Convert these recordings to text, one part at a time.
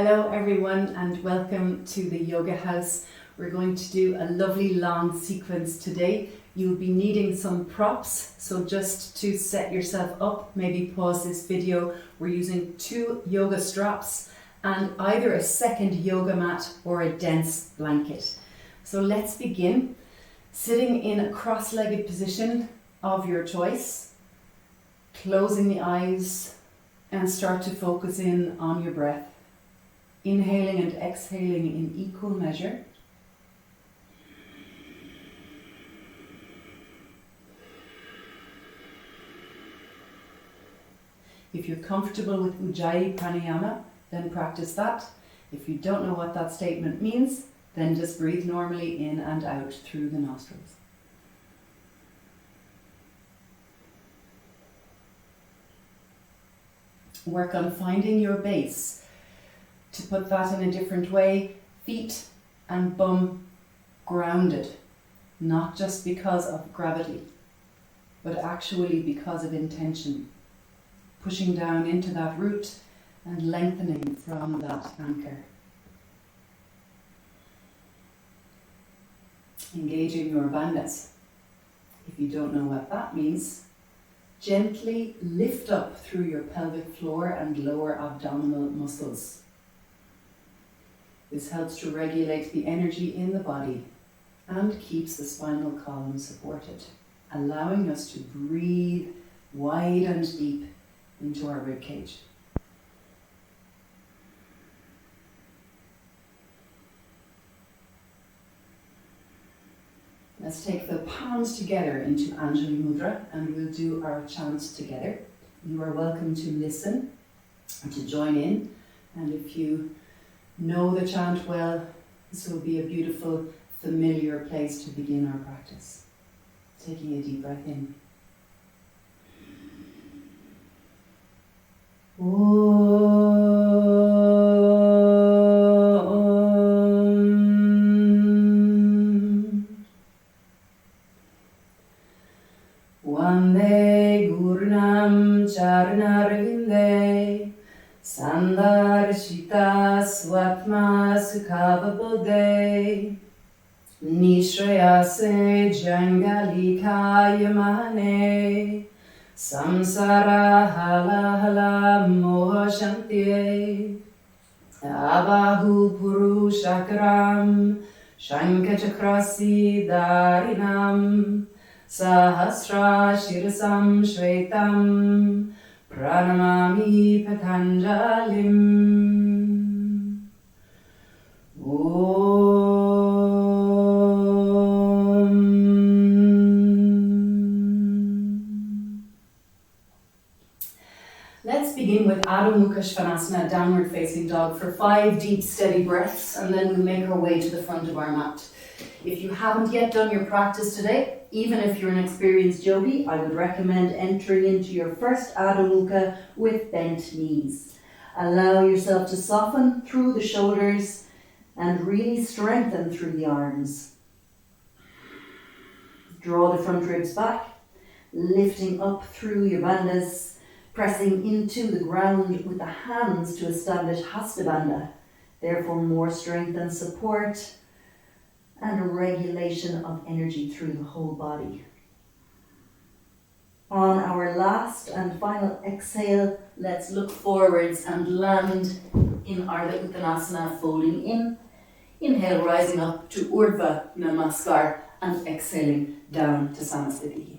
Hello everyone and welcome to the Yoga House. We're going to do a lovely long sequence today. You'll be needing some props, so just to set yourself up, maybe pause this video. We're using 2 yoga straps and either a second yoga mat or a dense blanket. So let's begin. Sitting in a cross-legged position of your choice, closing the eyes and start to focus in on your breath. Inhaling and exhaling in equal measure. If you're comfortable with Ujjayi Pranayama, then practice that. If you don't know what that statement means, then just breathe normally in and out through the nostrils. Work on finding your base. To put that in a different way, feet and bum grounded, not just because of gravity, but actually because of intention. Pushing down into that root and lengthening from that anchor. Engaging your bandhas. If you don't know what that means, gently lift up through your pelvic floor and lower abdominal muscles. This helps to regulate the energy in the body and keeps the spinal column supported, allowing us to breathe wide and deep into our rib cage. Let's take the palms together into Anjali Mudra and we'll do our chants together. You are welcome to listen and to join in, and if you know the chant well, this will be a beautiful, familiar place to begin our practice. Taking a deep breath in. Vande Gurnam Charnarvinde Sandarshita Swatma Sukhavabode Nishrayase Jangalika Yamane Samsara Hala Hala Moha Shantiye Abahu Purushakaram Shankachakrasi Darinam Sahasra Shirasam Shvetam Pranamami Patanjalim. Let's begin with Adho Mukha Svanasana, downward facing dog, for 5 deep steady breaths, and then we'll make our way to the front of our mat. If you haven't yet done your practice today, even if you're an experienced yogi, I would recommend entering into your first Adho Mukha with bent knees. Allow yourself to soften through the shoulders and really strengthen through the arms. Draw the front ribs back, lifting up through your bandhas, pressing into the ground with the hands to establish Hasta Bandha, therefore more strength and support and a regulation of energy through the whole body. On our last and final exhale, let's look forwards and land in Ardha Uttanasana, folding in. Inhale, rising up to Urdhva Namaskar and exhaling down to Samasthiti.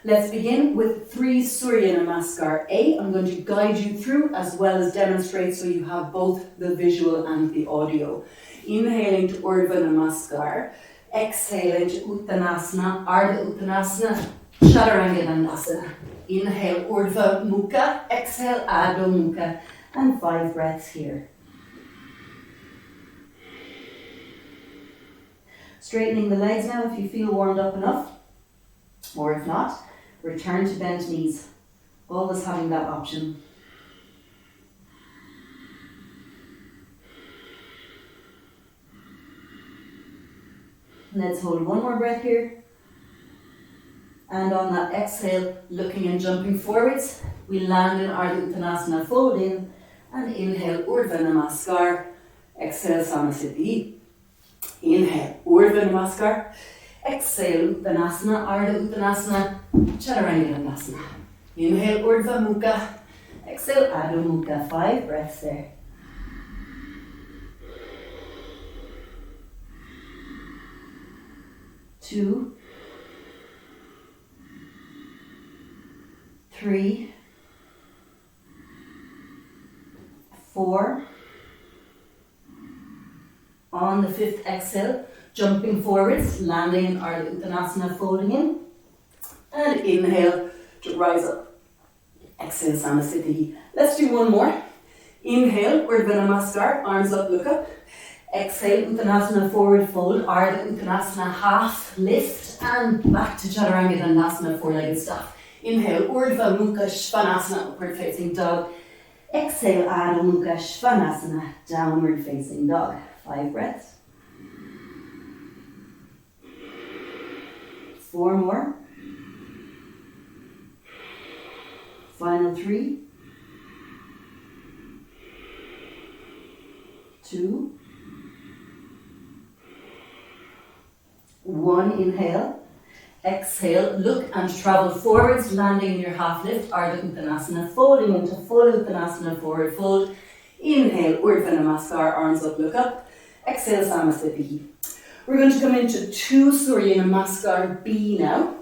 Let's begin with 3 Surya Namaskar. I'm going to guide you through as well as demonstrate so you have both the visual and the audio. Inhaling to Urdhva Namaskar, exhaling to Uttanasana, Ardha Uttanasana, Chaturanga Dandasana. Inhale Urdhva Mukha, exhale Adho Mukha, and 5 breaths here. Straightening the legs now if you feel warmed up enough, or if not, return to bent knees, always having that option. Let's hold one more breath here. And on that exhale, looking and jumping forwards, we land in Ardha Uttanasana, fold in, And inhale, Urdhva Namaskar. Exhale, Samasthiti. Inhale, Urdhva Namaskar. Exhale, Uttanasana, Ardha Uttanasana, Chaturanga Dandasana. Inhale, Urdhva Mukha. Exhale, Adho Mukha. 5 breaths there. Two, 3, 4. On the 5th exhale, jumping forwards, landing in Ardha Uttanasana, folding in. And inhale to rise up. Exhale, Samasthiti. Let's do one more. Inhale, Urdhva Namaskar, arms up, look up. Exhale, Uttanasana, forward fold, Ardha Uttanasana, half lift, and back to Chaturanga Dandasana, four-legged staff. Inhale, Urdhva Mukha Svanasana, upward facing dog. Exhale, Adho Mukha Svanasana, downward facing dog. 5 breaths. 4 more. Final 3. 2. 1, inhale. Exhale, look and travel forwards, landing in your half lift, Ardha Uttanasana, folding into full Uttanasana, forward fold. Inhale, Urdhva Namaskar, arms up, look up. Exhale, Samasthiti. We're going to come into 2 Surya Namaskar B now.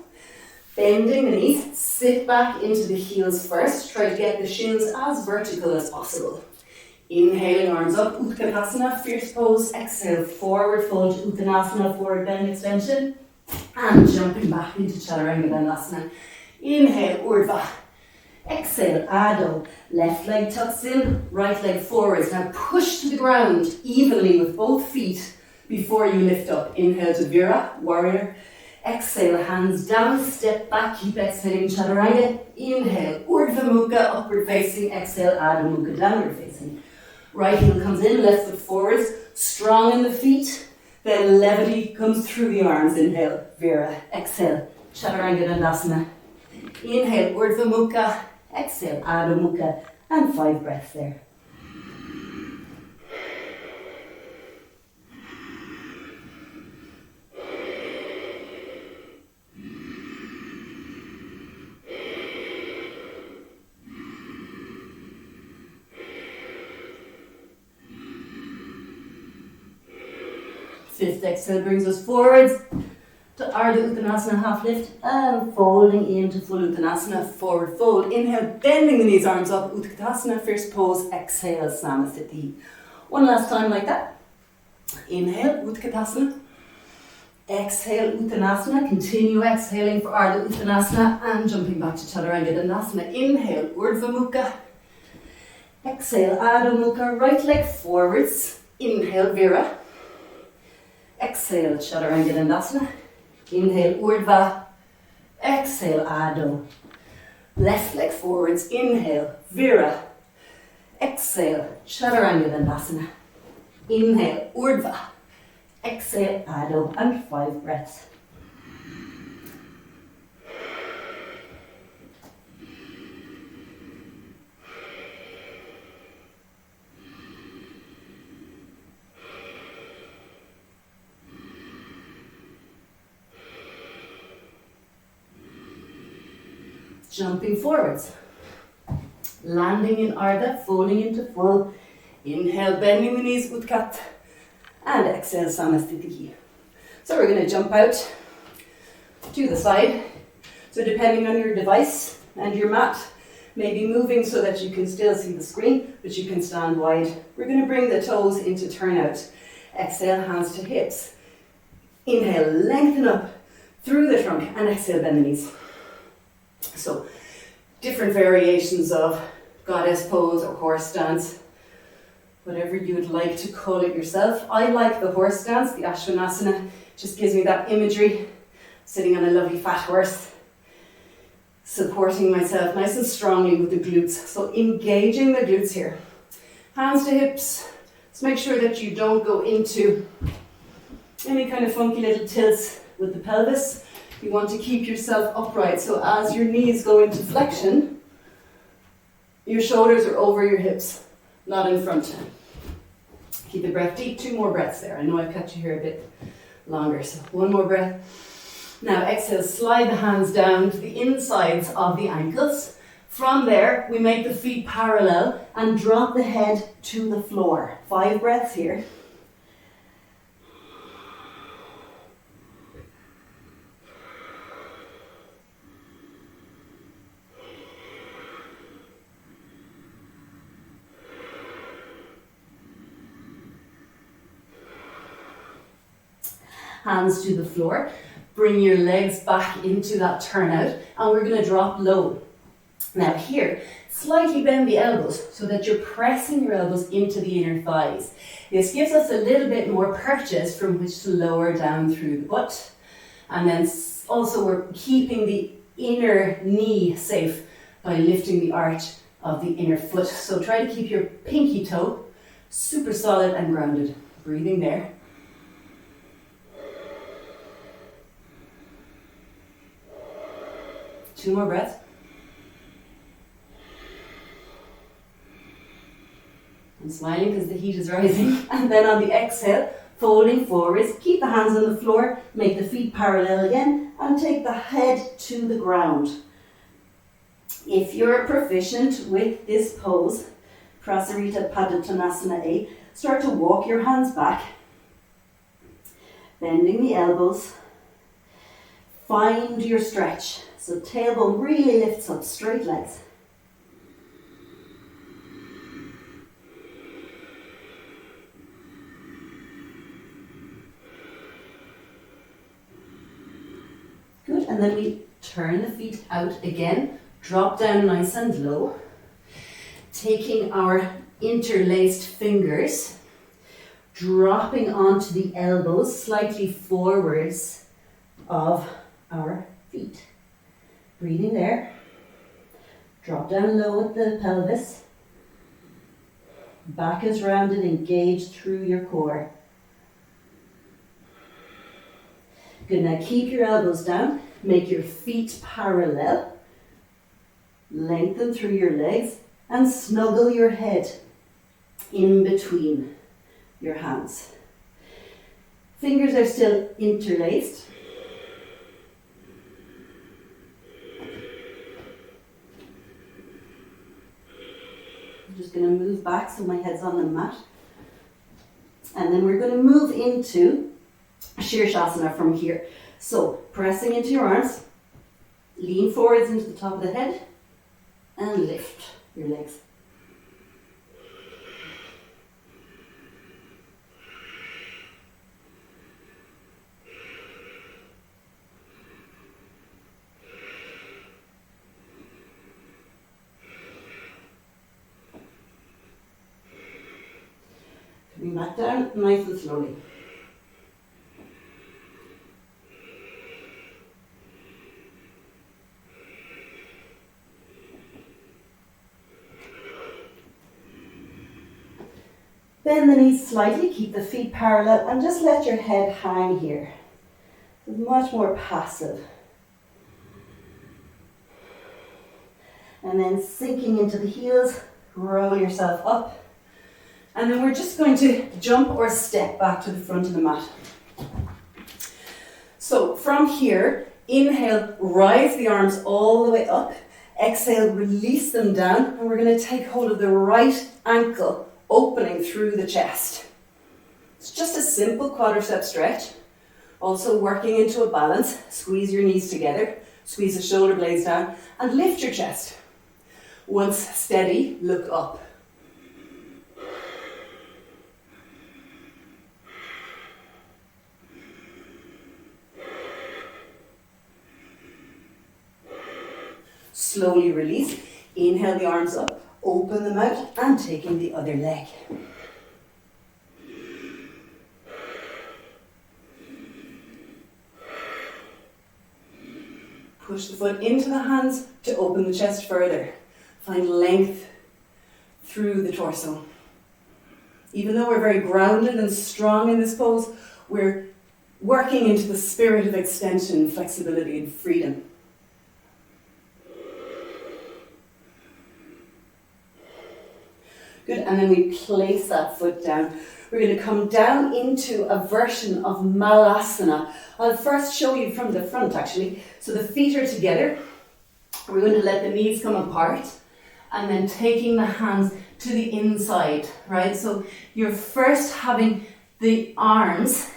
Bending the knees, sit back into the heels first. Try to get the shins as vertical as possible. Inhaling, arms up, Utkatasana, fierce pose. Exhale, forward fold to Uttanasana, forward bend extension. And jumping back into Chaturanga Dandasana. Inhale, Urdhva. Exhale, Adho. Left leg tucks in, right leg forwards. Now push to the ground evenly with both feet before you lift up. Inhale to Vira, warrior. Exhale, hands down, step back, keep exhaling Chaturanga. Inhale, Urdhva Mukha, upward facing. Exhale, Adho Mukha, downward facing. Right heel comes in, left foot forwards, strong in the feet. Then levity comes through the arms. Inhale, Vira. Exhale, Chaturanga Dandasana. Inhale, Urdhva Mukha. Exhale, Adho Mukha. And 5 breaths there. Fifth exhale brings us forwards to Ardha Uttanasana, half lift, and folding into full Uttanasana, forward fold. Inhale, bending the knees, arms up, Utkatasana, fierce pose. Exhale, Samasthiti. One last time like that. Inhale, Utkatasana. Exhale, Uttanasana. Continue exhaling for Ardha Uttanasana and jumping back to Chaturanga Dandasana. Inhale, Urdhva Mukha. Exhale, Adho Mukha, right leg forwards. Inhale, Vira. Exhale, Chaturanga Dandasana. Inhale, Urdhva. Exhale, Adho. Left leg forwards. Inhale, Vira. Exhale, Chaturanga Dandasana. Inhale, Urdhva. Exhale, Adho, and 5 breaths. Jumping forwards, landing in Ardha, folding into full. Inhale, bending the knees, Utkat, and exhale, Samasthiti. So we're going to jump out to the side. So depending on your device and your mat, may be moving so that you can still see the screen, but you can stand wide. We're going to bring the toes into turnout. Exhale, hands to hips. Inhale, lengthen up through the trunk, and exhale, bend the knees. So, different variations of goddess pose or horse stance, whatever you would like to call it yourself. I like the horse stance, the Ashwanasana, just gives me that imagery, sitting on a lovely fat horse, supporting myself nice and strongly with the glutes. So engaging the glutes here. Hands to hips. Just make sure that you don't go into any kind of funky little tilts with the pelvis. You want to keep yourself upright, so as your knees go into flexion, your shoulders are over your hips. not in front. Keep the breath deep, 2 more breaths there. I know I've kept you here a bit longer, so 1 more breath. Now exhale, slide the hands down to the insides of the ankles. From there, we make the feet parallel and drop the head to the floor. 5 breaths here. Hands to the floor. Bring your legs back into that turnout, and we're going to drop low. Now here, slightly bend the elbows so that you're pressing your elbows into the inner thighs. This gives us a little bit more purchase from which to lower down through the butt. And then also we're keeping the inner knee safe by lifting the arch of the inner foot. So try to keep your pinky toe super solid and grounded. Breathing there. Two more breaths. I'm smiling because the heat is rising. And then on the exhale, folding forwards, keep the hands on the floor, make the feet parallel again, and take the head to the ground. If you're proficient with this pose, Prasarita Padottanasana A, start to walk your hands back, bending the elbows. Find your stretch. So tailbone really lifts up, straight legs. Good, and then we turn the feet out again, drop down nice and low, taking our interlaced fingers, dropping onto the elbows slightly forwards of our feet. Breathing there. Drop down low with the pelvis. Back is rounded, engaged through your core. Good, now keep your elbows down. Make your feet parallel. Lengthen through your legs and snuggle your head in between your hands. Fingers are still interlaced. I'm just going to move back so my head's on the mat. And then we're going to move into Shirshasana from here. So pressing into your arms, lean forwards into the top of the head and lift your legs. Coming back down nice and slowly. Bend the knees slightly, keep the feet parallel, and just let your head hang here. It's much more passive. And then sinking into the heels, roll yourself up. And then we're just going to jump or step back to the front of the mat. So from here, inhale, rise the arms all the way up. Exhale, release them down, and we're going to take hold of the right ankle, opening through the chest. It's just a simple quadricep stretch. Also working into a balance. Squeeze your knees together, squeeze the shoulder blades down, and lift your chest. Once steady, look up. Slowly release. Inhale the arms up, open them out, and taking the other leg. Push the foot into the hands to open the chest further. Find length through the torso. Even though we're very grounded and strong in this pose, we're working into the spirit of extension, flexibility, and freedom. Good, and then we place that foot down. We're going to come down into a version of Malasana. I'll first show you from the front actually. So the feet are together. We're going to let the knees come apart and then taking the hands to the inside, right? So you're first having the arms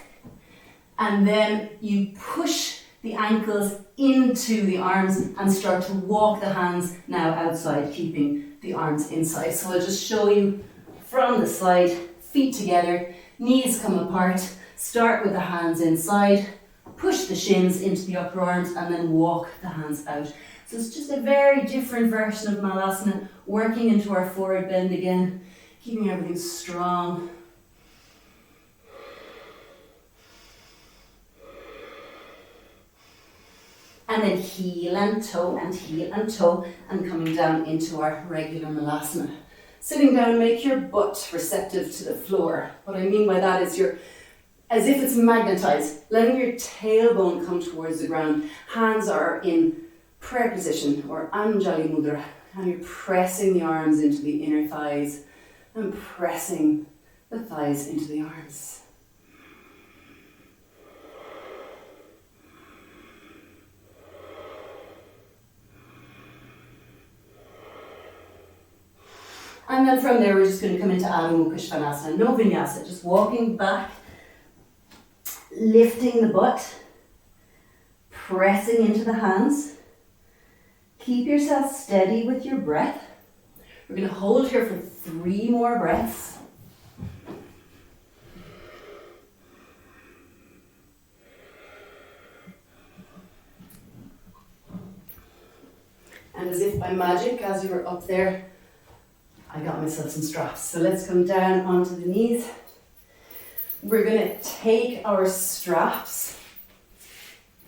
and then you push the ankles into the arms and start to walk the hands now outside, keeping the arms inside. So I'll just show you from the side, feet together, knees come apart, start with the hands inside, push the shins into the upper arms and then walk the hands out. So it's just a very different version of Malasana, working into our forward bend again, keeping everything strong. And then heel and toe and coming down into our regular Malasana. Sitting down, make your butt receptive to the floor. What I mean by that is you're as if it's magnetized, letting your tailbone come towards the ground. Hands are in prayer position or Anjali Mudra, and you're pressing the arms into the inner thighs and pressing the thighs into the arms. And then from there, we're just going to come into Adho Mukha Svanasana, no vinyasa, just walking back, lifting the butt, pressing into the hands. Keep yourself steady with your breath. We're going to hold here for 3 more breaths. And as if by magic, as you were up there, I got myself some straps. So let's come down onto the knees. We're going to take our straps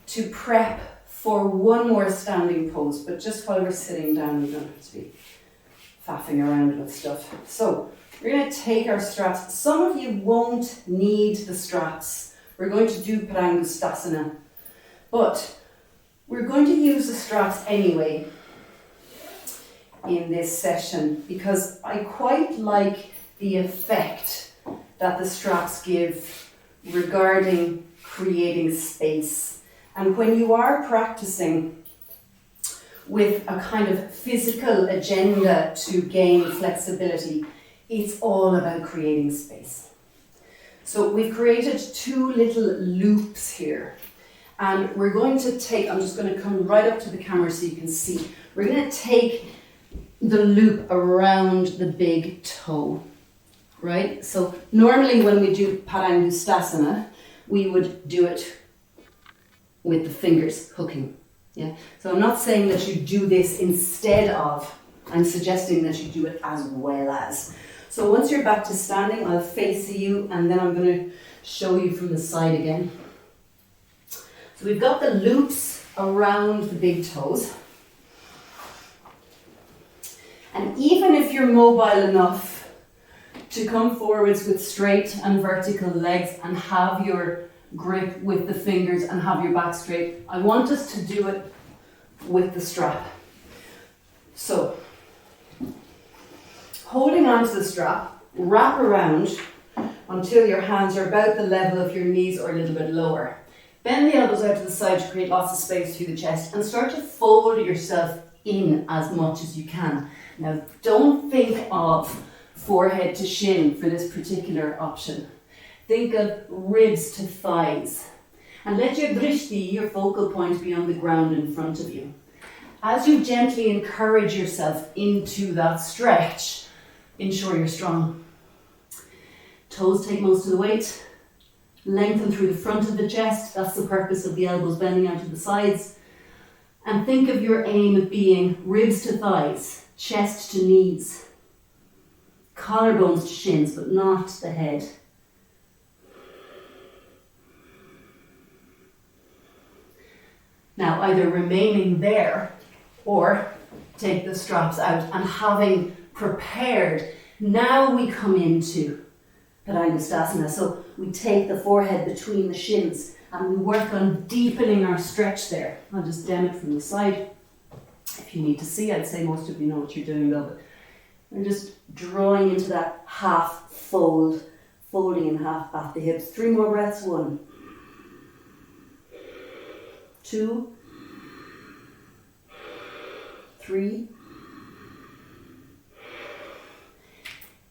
to prep for one more standing pose, but just while we're sitting down, we don't have to be faffing around with stuff. So we're going to take our straps. Some of you won't need the straps. We're going to do Padangusthasana, but we're going to use the straps anyway in this session because I quite like the effect that the straps give regarding creating space. And when you are practicing with a kind of physical agenda to gain flexibility, it's all about creating space. So we've created 2 little loops here. And we're going to take, I'm just going to come right up to the camera so you can see. We're going to take the loop around the big toe, right? So normally when we do Padangusthasana, we would do it with the fingers hooking, yeah? So I'm not saying that you do this instead of, I'm suggesting that you do it as well as. So once you're back to standing, I'll face you and then I'm going to show you from the side again. So we've got the loops around the big toes. And even if you're mobile enough to come forwards with straight and vertical legs and have your grip with the fingers and have your back straight, I want us to do it with the strap. So, holding on to the strap, wrap around until your hands are about the level of your knees or a little bit lower. Bend the elbows out to the side to create lots of space through the chest and start to fold yourself in as much as you can. Now, don't think of forehead to shin for this particular option. Think of ribs to thighs. And let your drishti, your focal point, be on the ground in front of you. As you gently encourage yourself into that stretch, ensure you're strong. Toes take most of the weight. Lengthen through the front of the chest. That's the purpose of the elbows bending out to the sides. And think of your aim being ribs to thighs, chest to knees, collarbones to shins, but not the head. Now, either remaining there or take the straps out and having prepared, now we come into Padangusthasana. So we take the forehead between the shins and we work on deepening our stretch there. I'll just dem it from the side. If you need to see, I'd say most of you know what you're doing though, but And just drawing into that half fold, folding in half at the hips. 3 more breaths. 1, 2, 3.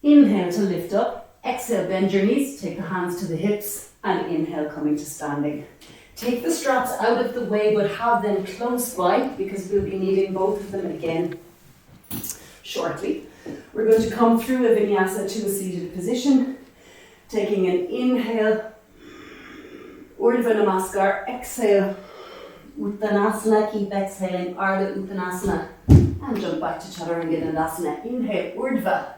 Inhale to lift up. Exhale, bend your knees. Take the hands to the hips. And inhale, coming to standing. Take the straps out of the way, but have them close by because we'll be needing both of them again shortly. We're going to come through a vinyasa to a seated position. Taking an inhale, Urdhva Namaskar. Exhale, Uttanasana. Keep exhaling, Ardha Uttanasana. And jump back to Chaturanga Dandasana. Inhale, Urdhva.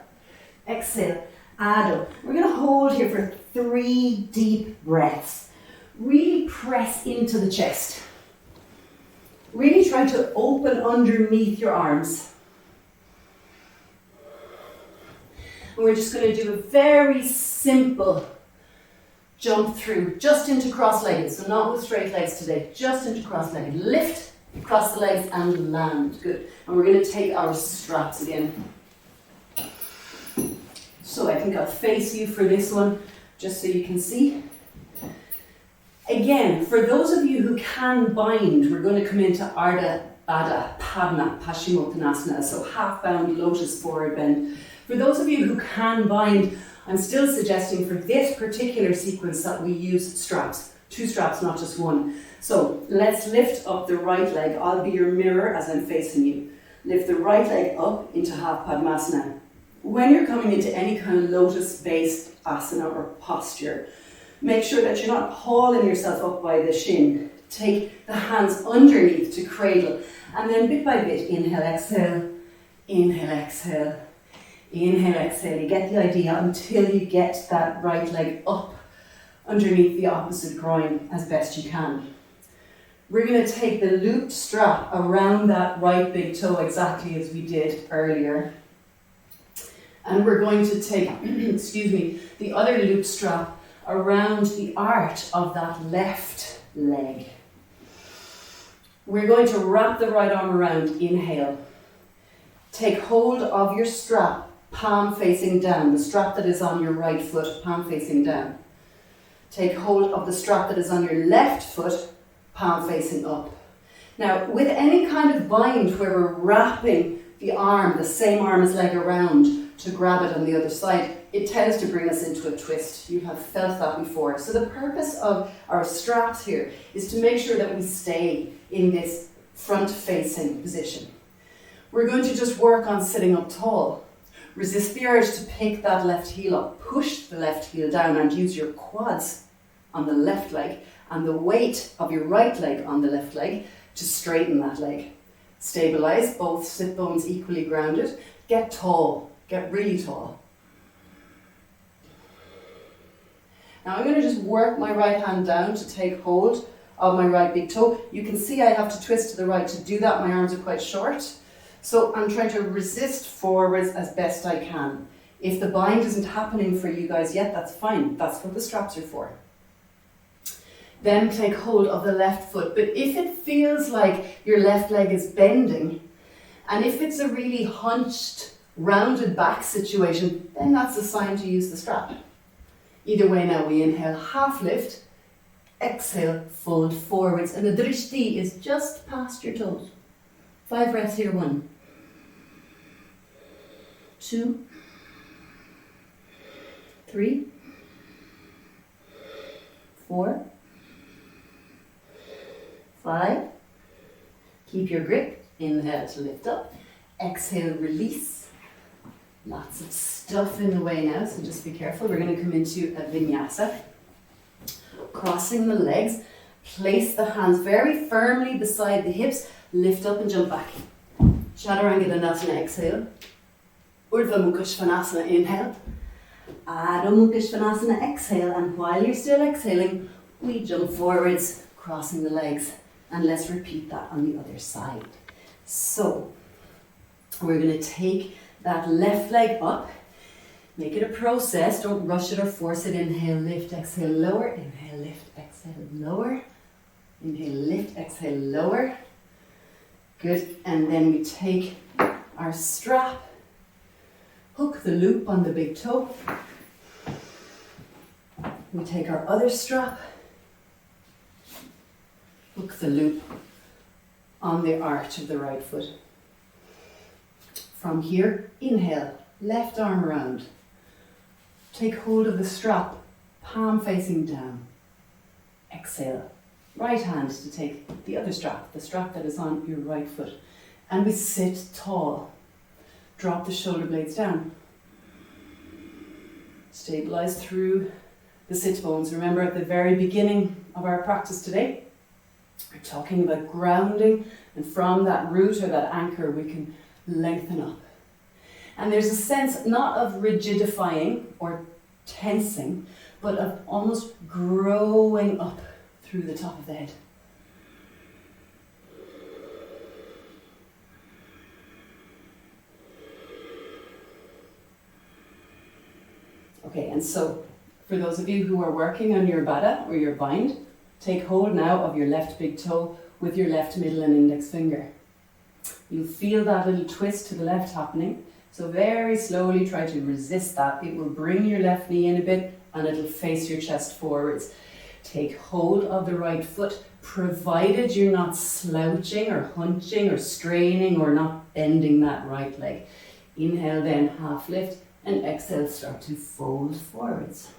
Exhale, Adho. We're going to hold here for 3 deep breaths. Really press into the chest. Really try to open underneath your arms. And we're just going to do a very simple jump through, just into cross-legged. So not with straight legs today, just into cross-legged. Lift, cross the legs and land. Good. And we're going to take our straps again. So I think I'll face you for this one, just so you can see. Again, for those of you who can bind, we're going to come into Ardha Baddha Padma Paschimottanasana, so half bound lotus forward bend. For those of you who can bind, I'm still suggesting for this particular sequence that we use straps. 2 straps, not just 1. So let's lift up the right leg. I'll be your mirror as I'm facing you. Lift the right leg up into half Padmasana. When you're coming into any kind of lotus-based asana or posture, make sure that you're not hauling yourself up by the shin. Take the hands underneath to cradle. And then bit by bit, inhale, exhale, inhale, exhale, inhale, exhale. You get the idea until you get that right leg up underneath the opposite groin as best you can. We're going to take the looped strap around that right big toe exactly as we did earlier. And we're going to take, the other loop strap around the arch of that left leg. We're going to wrap the right arm around, inhale. Take hold of your strap, palm facing down, the strap that is on your right foot, palm facing down. Take hold of the strap that is on your left foot, palm facing up. Now, with any kind of bind where we're wrapping the arm, the same arm as leg around, to grab it on the other side, it tends to bring us into a twist. You have felt that before. So the purpose of our straps here is to make sure that we stay in this front-facing position. We're going to just work on sitting up tall. Resist the urge to pick that left heel up. Push the left heel down and use your quads on the left leg and the weight of your right leg on the left leg to straighten that leg. Stabilize, both sit bones equally grounded. Get tall. Get really tall. Now I'm going to just work my right hand down to take hold of my right big toe. You can see I have to twist to the right to do that. My arms are quite short. So I'm trying to resist forwards as best I can. If the bind isn't happening for you guys yet, that's fine. That's what the straps are for. Then take hold of the left foot. But if it feels like your left leg is bending, and if it's a really hunched, rounded back situation, then that's a sign to use the strap. Either way now, we inhale, half lift, exhale, fold forwards, and the drishti is just past your toes. 5 breaths here, 1, 2, 3, 4, 5. Keep your grip, inhale to lift up, exhale, release. Lots of stuff in the way now, so just be careful. We're going to come into a vinyasa. Crossing the legs, place the hands very firmly beside the hips, lift up and jump back. Chaturanga Dandasana, exhale. Urdhva Mukha Svanasana, inhale. Adho Mukha Svanasana, exhale. And while you're still exhaling, we jump forwards, crossing the legs. And let's repeat that on the other side. So, we're going to take that left leg up. Make it a process. Don't rush it or force it. Inhale, lift, exhale, lower. Inhale, lift, exhale, lower. Inhale, lift, exhale, lower. Good. And then we take our strap, Hook the loop on the big toe. We take our other strap, hook the loop on the arch of the right foot. From here, inhale, left arm around. Take hold of the strap, palm facing down. Exhale, right hand to take the other strap, the strap that is on your right foot. And we sit tall. Drop the shoulder blades down. Stabilize through the sit bones. Remember at the very beginning of our practice today, we're talking about grounding, and from that root or that anchor we can lengthen up. And there's a sense not of rigidifying or tensing, but of almost growing up through the top of the head. Okay, and so for those of you who are working on your Baddha or your bind, take hold now of your left big toe with your left middle and index finger. You'll feel that little twist to the left happening, so very slowly try to resist that. It will bring your left knee in a bit and it'll face your chest forwards. Take hold of the right foot, provided you're not slouching or hunching or straining or not bending that right leg. Inhale then, half lift, and exhale, start to fold forwards.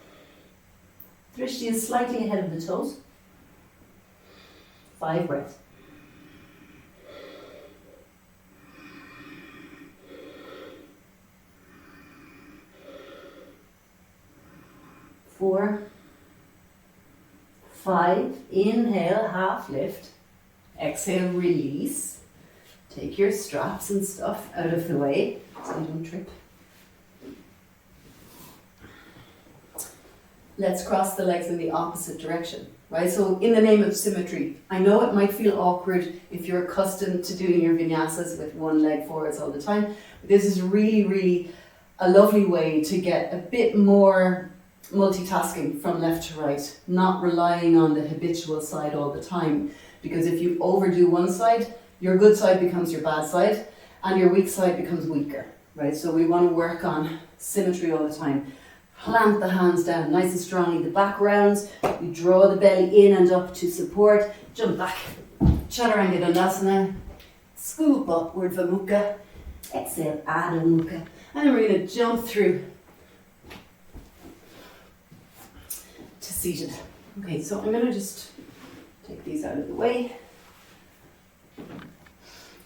Drishti is slightly ahead of the toes. 5 breaths. 4, 5, inhale, half lift, exhale, release. Take your straps and stuff out of the way so you don't trip. Let's cross the legs in the opposite direction, right? So in the name of symmetry, I know it might feel awkward if you're accustomed to doing your vinyasas with one leg forwards all the time. But this is really a lovely way to get a bit more multitasking from left to right, not relying on the habitual side all the time. Because if you overdo one side, your good side becomes your bad side and your weak side becomes weaker, right? So we want to work on symmetry all the time. Plant the hands down nice and strongly. The back rounds, you draw the belly in and up to support. Jump back, Chaturanga Dandasana. Scoop up, Urdhva Mukha. Exhale, Adho Mukha. And then we're going to jump through to seated. Okay, so I'm going to just take these out of the way.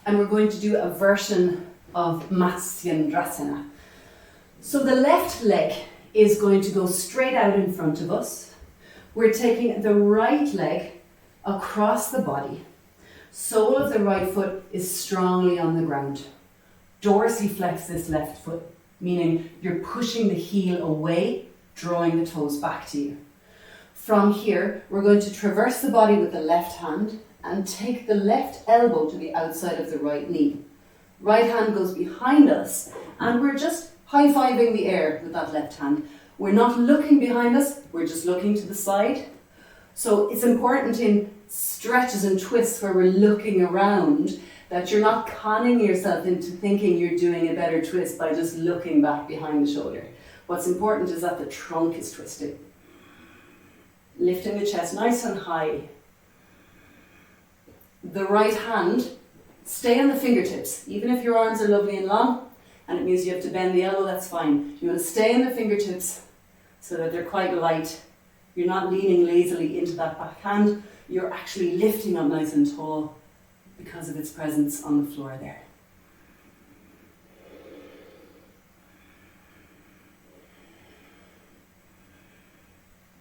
And we're going to do a version of Matsyendrasana. So the left leg is going to go straight out in front of us. We're taking the right leg across the body. Sole of the right foot is strongly on the ground. Dorsiflex this left foot, meaning you're pushing the heel away, drawing the toes back to you. From here, we're going to traverse the body with the left hand and take the left elbow to the outside of the right knee. Right hand goes behind us and we're just high-fiving the air with that left hand. We're not looking behind us, we're just looking to the side. So it's important in stretches and twists where we're looking around that you're not conning yourself into thinking you're doing a better twist by just looking back behind the shoulder. What's important is that the trunk is twisted. Lifting the chest nice and high. The right hand, stay on the fingertips. Even if your arms are lovely and long, and it means you have to bend the elbow, that's fine. You want to stay in the fingertips so that they're quite light. You're not leaning lazily into that back hand. You're actually lifting up nice and tall because of its presence on the floor there.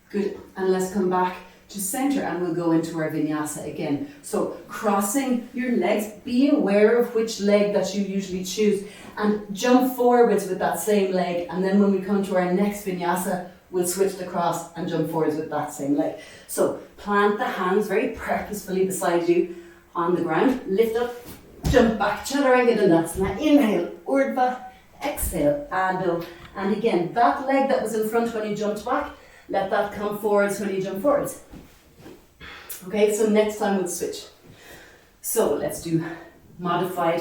Good, and let's come back to center and we'll go into our vinyasa again. So crossing your legs, be aware of which leg that you usually choose and jump forwards with that same leg, and then when we come to our next vinyasa, we'll switch the cross and jump forwards with that same leg. So plant the hands very purposefully beside you on the ground, lift up, jump back, Chaturanga Dandasana, inhale, Urdhva, exhale, Adho, and again, that leg that was in front when you jumped back, let that come forwards when you jump forwards. Okay, so next time we'll switch. So let's do modified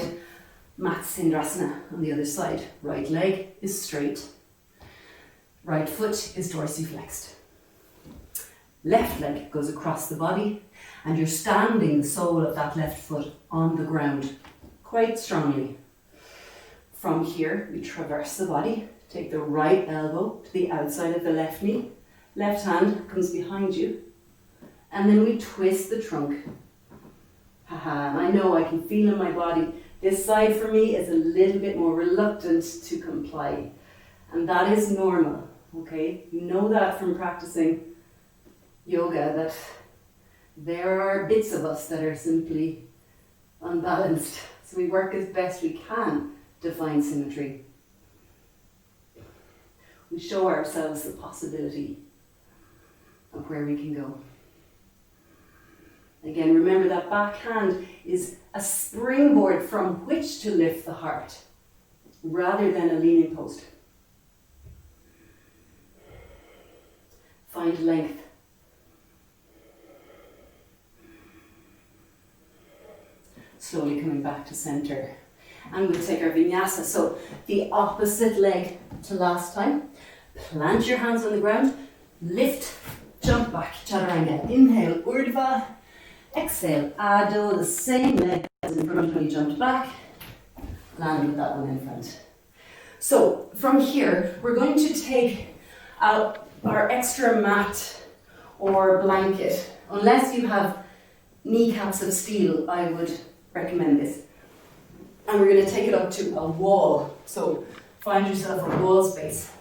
Matsindrasana on the other side. Right leg is straight. Right foot is dorsiflexed. Left leg goes across the body and you're standing the sole of that left foot on the ground quite strongly. From here, we traverse the body, take the right elbow to the outside of the left knee, left hand comes behind you, and then we twist the trunk. Haha, and I know I can feel in my body, this side for me is a little bit more reluctant to comply, and that is normal, okay? You know that from practicing yoga, that there are bits of us that are simply unbalanced. So we work as best we can to find symmetry. We show ourselves the possibility of where we can go. Again, remember that back hand is a springboard from which to lift the heart, rather than a leaning post. Find length. Slowly coming back to center. And we'll take our vinyasa. So the opposite leg to last time. Plant your hands on the ground. Lift, jump back, chaturanga. Inhale, urdhva. Exhale, adho. The same leg as in front when you jumped back. Land with that one in front. So from here, we're going to take out our extra mat or blanket. Unless you have kneecaps of steel, I would recommend this. And we're going to take it up to a wall. So find yourself a wall space.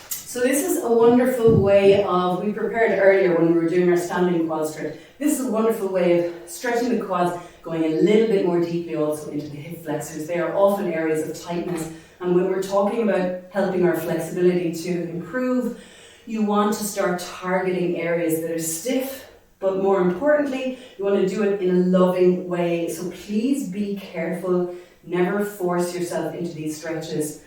So this is a wonderful way of, we prepared earlier when we were doing our standing quad stretch. This is a wonderful way of stretching the quads, going a little bit more deeply also into the hip flexors. They are often areas of tightness. And when we're talking about helping our flexibility to improve, you want to start targeting areas that are stiff. But more importantly, you want to do it in a loving way. So please be careful. Never force yourself into these stretches.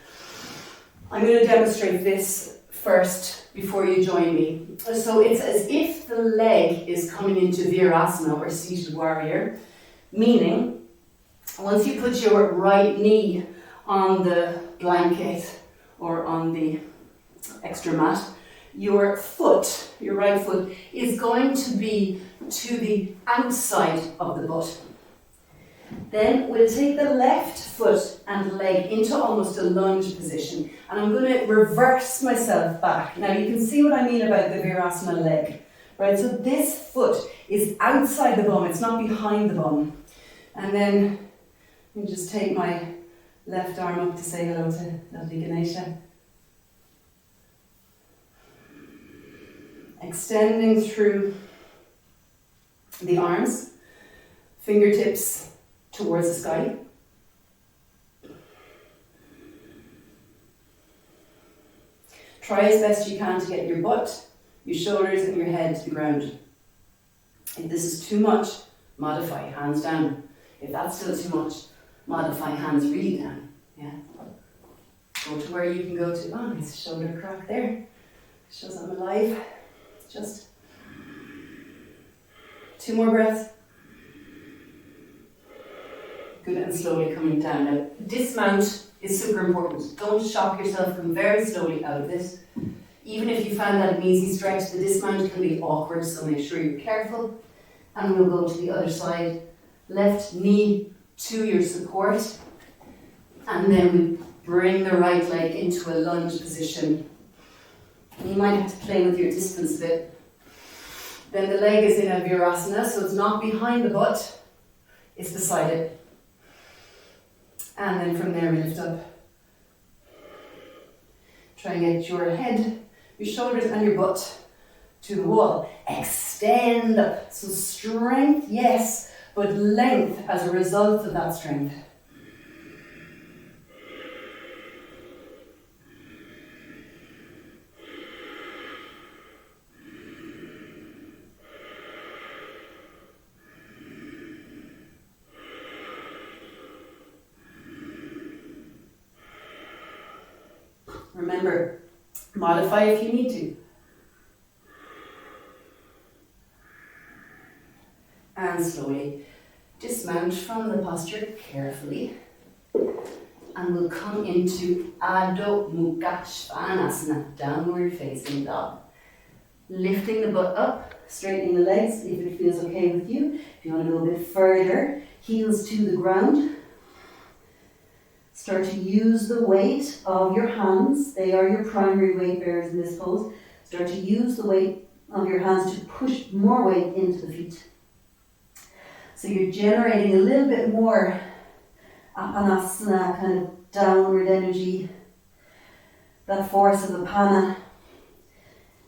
I'm going to demonstrate this first before you join me. So it's as if the leg is coming into virasana or seated warrior, meaning once you put your right knee on the blanket or on the extra mat, your foot, your right foot, is going to be to the outside of the butt. Then we'll take the left foot and leg into almost a lunge position. And I'm going to reverse myself back. Now you can see what I mean about the virasana leg. Right, so this foot is outside the bum, it's not behind the bum. And then you just take my left arm up to say hello to lovely Ganesha. Extending through the arms, fingertips towards the sky. Try as best you can to get your butt, your shoulders and your head to the ground. If this is too much, modify, hands down. If that's still too much, modify, hands really down. Yeah. Go to where you can go to. Oh, nice shoulder crack there. Shows I'm alive. Just 2 more breaths. Good, and slowly coming down. Now, dismount is super important. Don't shock yourself, come very slowly out of this. Even if you find that an easy stretch, the dismount can be awkward, so make sure you're careful. And we'll go to the other side. Left knee to your support. And then we bring the right leg into a lunge position. And you might have to play with your distance a bit. Then the leg is in a virasana, so it's not behind the butt, it's beside it. And then from there we lift up. Try and get your head, your shoulders and your butt to the wall. Extend up. So strength, yes, but length as a result of that strength. Remember, modify if you need to. And slowly dismount from the posture carefully, and we'll come into Adho Mukha Svanasana, downward facing dog. Lifting the butt up, straightening the legs if it feels okay with you. If you want to go a bit further, heels to the ground. Start to use the weight of your hands. They are your primary weight bearers in this pose. Start to use the weight of your hands to push more weight into the feet. So you're generating a little bit more apanasana, kind of downward energy. That force of apana,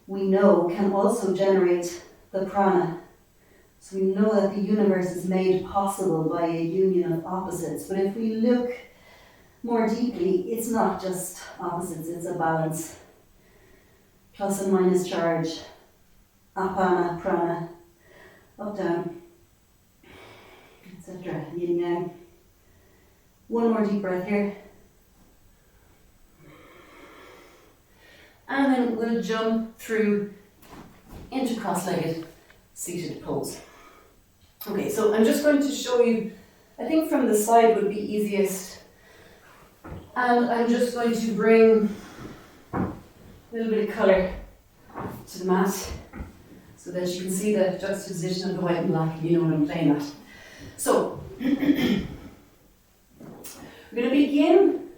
we know, can also generate the prana. So we know that the universe is made possible by a union of opposites. But if we look more deeply, it's not just opposites, it's a balance. Plus and minus charge, apana, prana, up, down, etc. Yin yang. One more deep breath here. And then we'll jump through into cross-legged seated pose. Okay, so I'm just going to show you, I think from the side would be easiest. And I'm just going to bring a little bit of colour to the mat so that you can see the juxtaposition of the white and black, if you know what I'm playing at. So, we're going to begin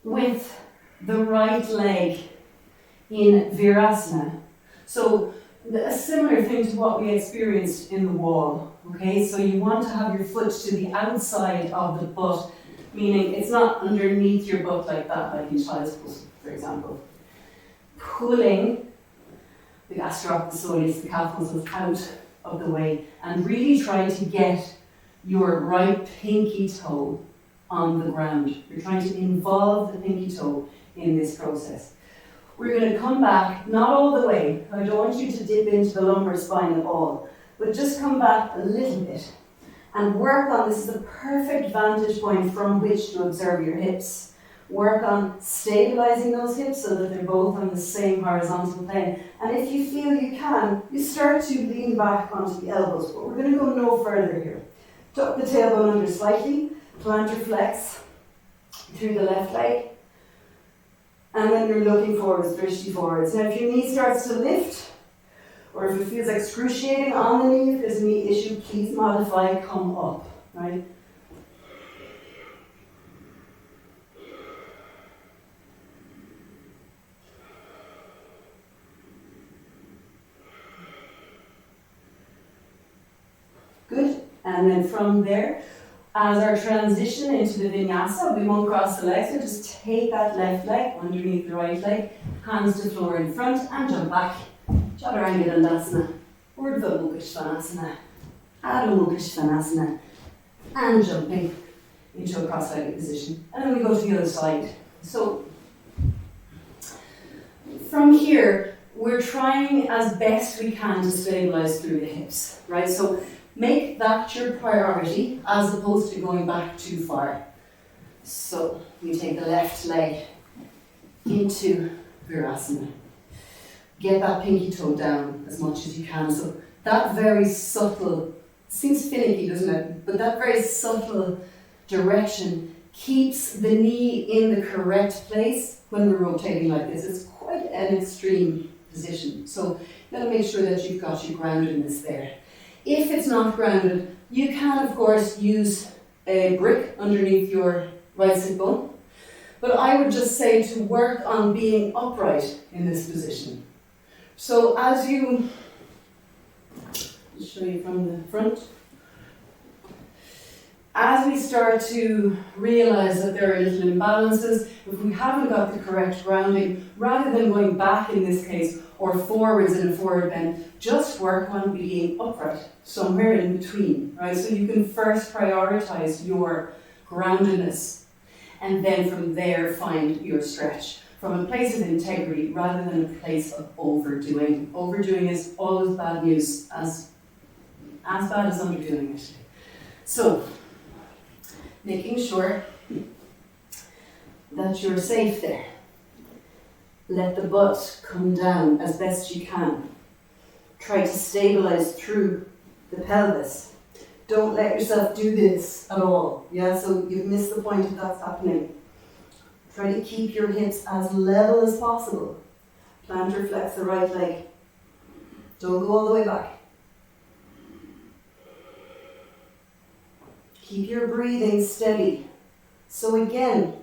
with the right leg in Virasana. So, a similar thing to what we experienced in the wall. Okay, so you want to have your foot to the outside of the butt, meaning it's not underneath your butt like that, like in child's pose, for example. Pulling the gastrocnemius, the calf muscles, out of the way, and really trying to get your right pinky toe on the ground. You're trying to involve the pinky toe in this process. We're going to come back, not all the way. I don't want you to dip into the lumbar spine at all, but just come back a little bit and work on, this is a perfect vantage point from which to observe your hips. Work on stabilizing those hips so that they're both on the same horizontal plane. And if you feel you can, you start to lean back onto the elbows, but we're going to go no further here. Tuck the tailbone under slightly, plantar flex through the left leg. And then you're looking forwards, drishti forwards. Now if your knee starts to lift, or if it feels excruciating on the knee, if there's a knee issue, please modify, come up, right? Good, and then from there, as our transition into the vinyasa, we won't cross the legs, so just take that left leg underneath the right leg, hands to floor in front, and jump back. Chaturanga Dandasana, Urdhva Mukha Svanasana, Adho Mukha Svanasana, and jumping into a cross-legged position. And then we go to the other side. So, from here, we're trying as best we can to stabilize through the hips, right? So, make that your priority as opposed to going back too far. So we take the left leg into Virasana. Get that pinky toe down as much as you can. So that very subtle, seems finicky, doesn't it? But that very subtle direction keeps the knee in the correct place when we're rotating like this. It's quite an extreme position. So you gotta make sure that you've got your groundedness there. If it's not grounded, you can of course use a brick underneath your right sit bone, but I would just say to work on being upright in this position. So as you, I'll show you from the front, as we start to realize that there are little imbalances, if we haven't got the correct grounding, rather than going back in this case, or forwards in a forward bend, just work on being upright, somewhere in between, right? So you can first prioritize your groundedness, and then from there find your stretch from a place of integrity rather than a place of overdoing. Overdoing is always bad news, as bad as underdoing actually. So, making sure that you're safe there. Let the butt come down as best you can. Try to stabilize through the pelvis. Don't let yourself do this at all. Yeah, so you've missed the point if that's happening. Try to keep your hips as level as possible. Plantar flex the right leg. Don't go all the way back. Keep your breathing steady. So again,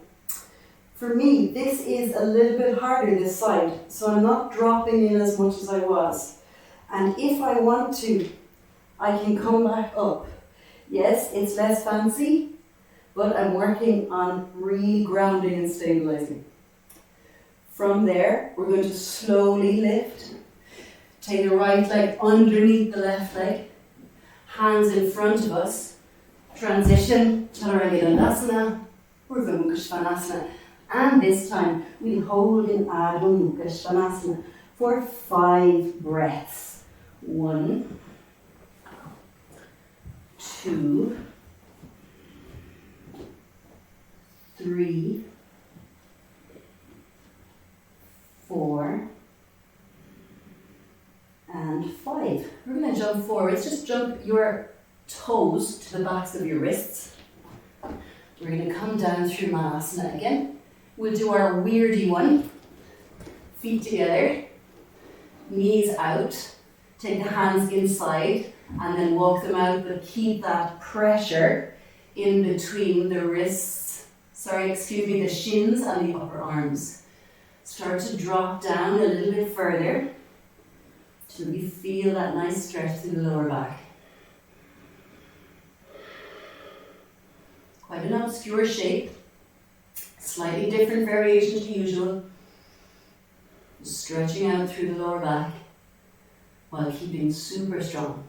for me, this is a little bit harder this side, so I'm not dropping in as much as I was. And if I want to, I can come back up. Yes, it's less fancy, but I'm working on really grounding and stabilizing. From there, we're going to slowly lift. Take the right leg underneath the left leg, hands in front of us. Transition, Chaturanga Dandasana, Urdhva Mukha Svanasana. And this time, we hold in Adho Mukha Svanasana for 5 breaths. 1, 2, 3, 4, and 5. We're going to jump forwards. Just jump your toes to the backs of your wrists. We're going to come down through Manasana again. We'll do our weirdy one. Feet together, knees out. Take the hands inside and then walk them out, but keep that pressure in between the wrists, the shins and the upper arms. Start to drop down a little bit further till you feel that nice stretch through the lower back. Quite an obscure shape, slightly different variation to usual. Stretching out through the lower back while keeping super strong.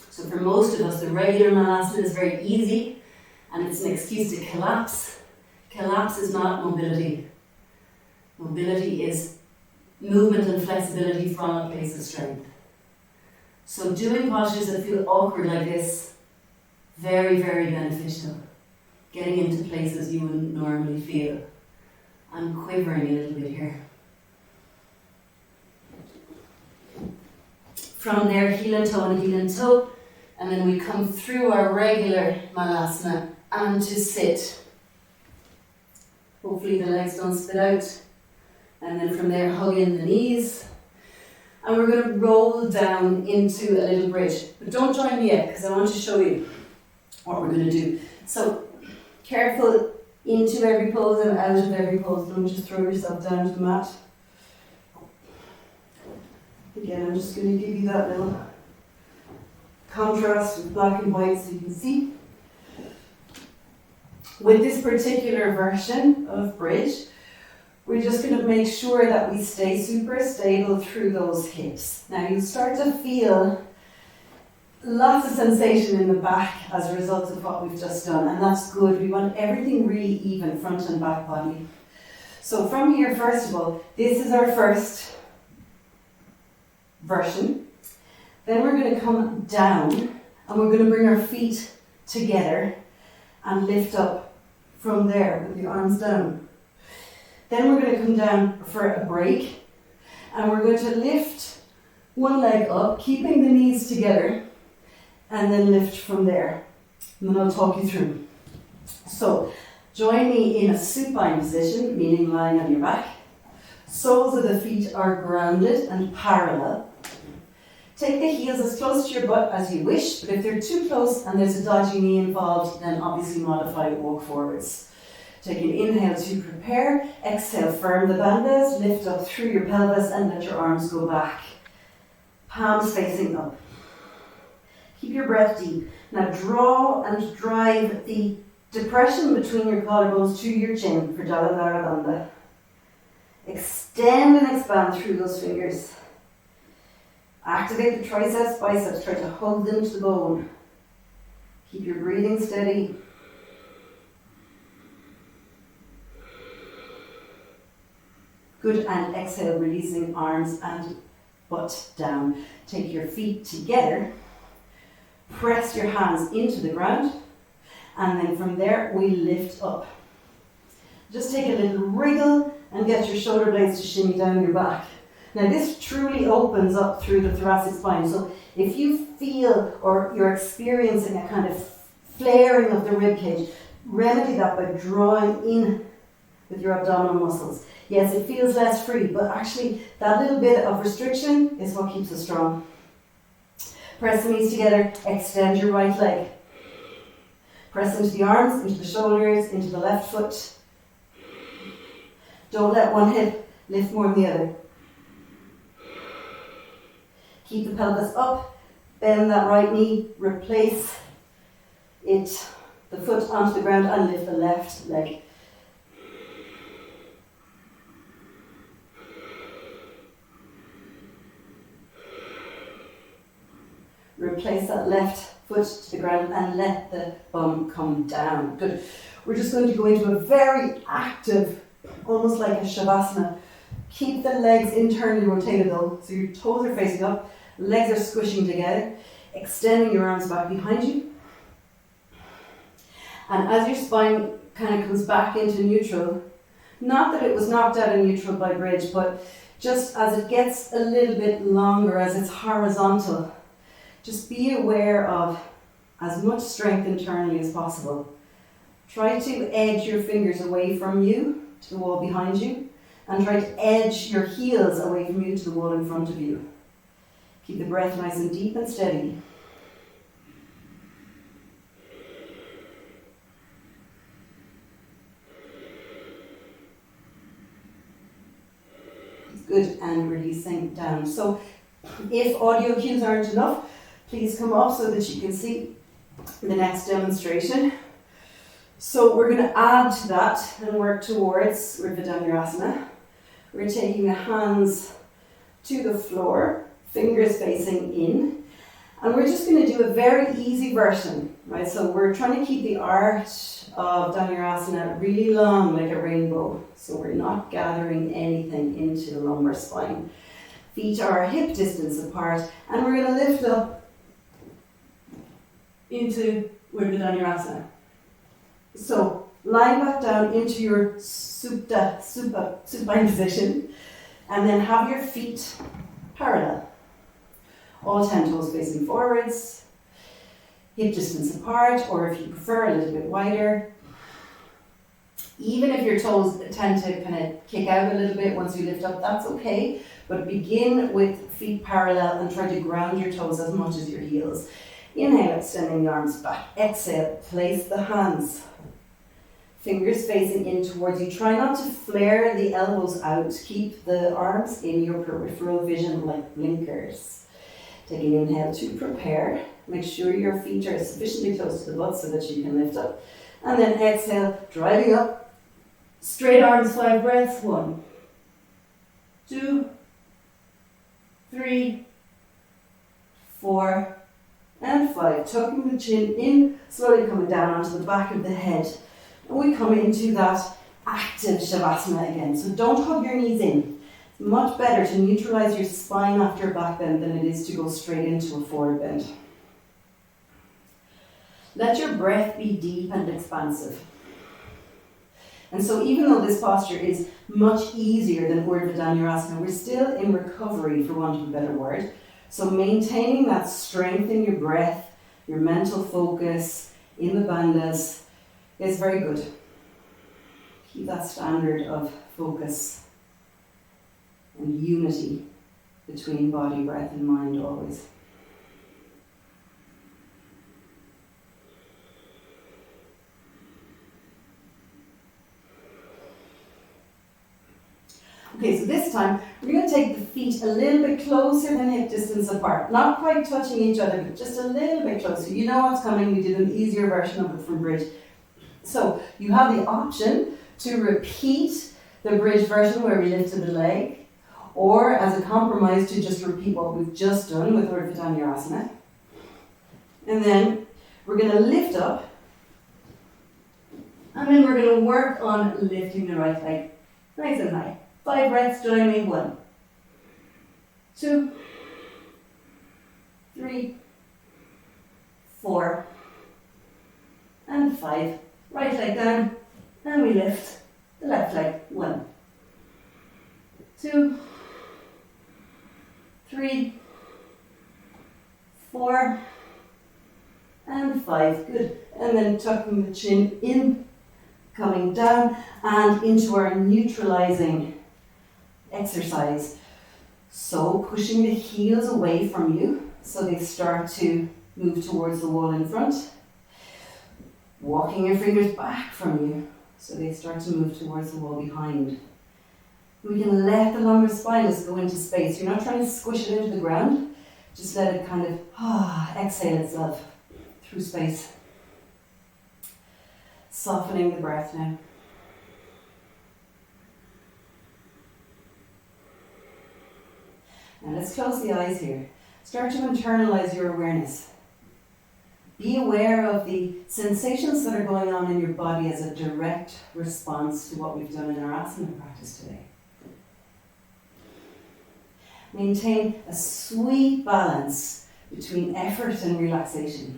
So for most of us, the regular Manasana is very easy and it's an excuse to collapse. Collapse is not mobility. Mobility is movement and flexibility from a place of strength. So doing postures that feel awkward like this, very, very beneficial. Getting into places you wouldn't normally feel. I'm quivering a little bit here. From there, heel and toe, and then we come through our regular Manasana and to sit. Hopefully the legs don't spit out. And then from there, hug in the knees. And we're going to roll down into a little bridge. But don't join me yet, because I want to show you what we're going to do. So, careful into every pose and out of every pose. Don't just throw yourself down to the mat. Again, I'm just going to give you that little contrast with black and white so you can see. With this particular version of bridge, we're just going to make sure that we stay super stable through those hips. Now you start to feel lots of sensation in the back as a result of what we've just done, and that's good. We want everything really even, front and back body. So from here, first of all, this is our first version. Then we're going to come down and we're going to bring our feet together and lift up from there with the arms down. Then we're going to come down for a break and we're going to lift one leg up, keeping the knees together, and then lift from there. And then I'll talk you through. So join me in a supine position, meaning lying on your back. Soles of the feet are grounded and parallel. Take the heels as close to your butt as you wish, but if they're too close and there's a dodgy knee involved, then obviously modify walk forwards. Take an inhale to prepare, exhale, firm the bandhas, lift up through your pelvis and let your arms go back. Palms facing up. Keep your breath deep. Now draw and drive the depression between your collarbones to your chin for Jalandhara Bandha. Extend and expand through those fingers. Activate the triceps, biceps, try to hold them to the bone. Keep your breathing steady. Good, and exhale, releasing arms and butt down. Take your feet together, press your hands into the ground, and then from there we lift up. Just take a little wriggle and get your shoulder blades to shimmy down your back. Now this truly opens up through the thoracic spine. So if you feel or you're experiencing a kind of flaring of the rib cage, remedy that by drawing in with your abdominal muscles. Yes, it feels less free, but actually that little bit of restriction is what keeps us strong. Press the knees together, extend your right leg. Press into the arms, into the shoulders, into the left foot. Don't let one hip lift more than the other. Keep the pelvis up, bend that right knee, replace it, the foot onto the ground, and lift the left leg. Replace that left foot to the ground and let the bum come down. Good. We're just going to go into a very active, almost like a shavasana. Keep the legs internally rotated though, so your toes are facing up, legs are squishing together, extending your arms back behind you. And as your spine kind of comes back into neutral, not that it was knocked out of neutral by bridge, but just as it gets a little bit longer, as it's horizontal, just be aware of as much strength internally as possible. Try to edge your fingers away from you to the wall behind you, and try to edge your heels away from you to the wall in front of you. Keep the breath nice and deep and steady. Good, and releasing down. So if audio cues aren't enough, please come up so that you can see the next demonstration. So we're going to add to that and work towards Urdhva Dhanurasana. We're taking the hands to the floor, fingers facing in, and we're just going to do a very easy version, right? So we're trying to keep the arch of Dhanurasana really long, like a rainbow. So we're not gathering anything into the lumbar spine. Feet are hip distance apart, and we're going to lift up into Urdhva Dhanurasana. So lie back down into your supine position, and then have your feet parallel. All 10 toes facing forwards, hip distance apart, or if you prefer a little bit wider. Even if your toes tend to kind of kick out a little bit once you lift up, that's okay. But begin with feet parallel and try to ground your toes as much as your heels. Inhale, extending the arms back. Exhale, place the hands, fingers facing in towards you. Try not to flare the elbows out. Keep the arms in your peripheral vision like blinkers. Take an inhale to prepare. Make sure your feet are sufficiently close to the butt so that you can lift up. And then exhale, driving up. Straight arms, 5 breaths. 1, 2, 3, 4, and 5. Tucking the chin in, slowly coming down onto the back of the head. And we come into that active shavasana again. So don't hug your knees in. It's much better to neutralize your spine after a back bend than it is to go straight into a forward bend. Let your breath be deep and expansive. And so even though this posture is much easier than Urdhva Dhanurasana, we're still in recovery, for want of a better word. So maintaining that strength in your breath, your mental focus in the bandhas is very good. Keep that standard of focus and unity between body, breath and mind always. Okay, so this time we're going to take the feet a little bit closer than hip distance apart. Not quite touching each other, but just a little bit closer. You know what's coming. We did an easier version of it from bridge. So you have the option to repeat the bridge version where we lifted the leg, or as a compromise to just repeat what we've just done with Urdhva Dhanurasana. And then we're going to lift up, and then we're going to work on lifting the right leg nice and high. 5 breaths, join me. 1, 2, 3, 4, and 5. Right leg down, and we lift the left leg. 1, 2, 3, 4, and 5. Good. And then tucking the chin in, coming down and into our neutralizing exercise. So pushing the heels away from you so they start to move towards the wall in front. Walking your fingers back from you so they start to move towards the wall behind. We can let the lumbar spine just go into space. You're not trying to squish it into the ground. Just let it kind of exhale itself through space. Softening the breath now. Now let's close the eyes here. Start to internalize your awareness. Be aware of the sensations that are going on in your body as a direct response to what we've done in our asana practice today. Maintain a sweet balance between effort and relaxation.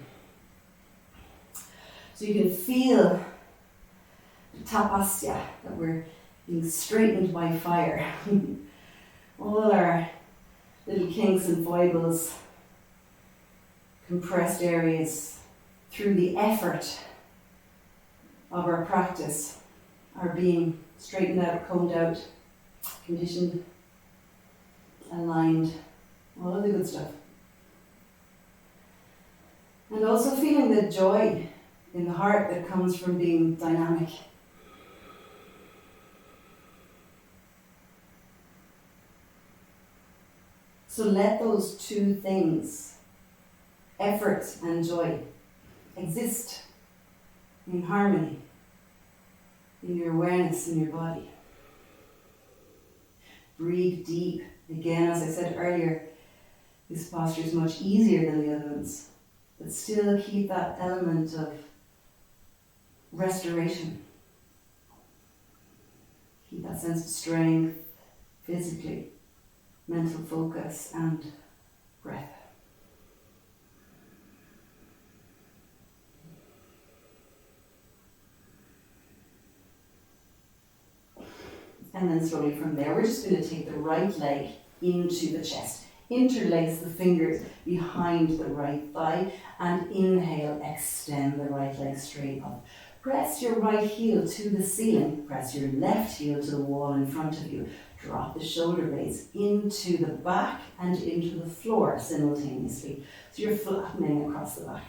So you can feel the tapasya, that we're being straightened by fire. All our little kinks and foibles, compressed areas, through the effort of our practice, are being straightened out, combed out, conditioned, aligned, all of the good stuff. And also feeling the joy in the heart that comes from being dynamic. So let those two things, effort and joy, exist in harmony in your awareness in your body. Breathe deep. Again, as I said earlier, this posture is much easier than the other ones, but still keep that element of restoration. Keep that sense of strength physically, mental focus and breath. And then slowly from there, we're just going to take the right leg into the chest. Interlace the fingers behind the right thigh and inhale, extend the right leg straight up. Press your right heel to the ceiling. Press your left heel to the wall in front of you. Drop the shoulder blades into the back and into the floor simultaneously. So you're flattening across the back.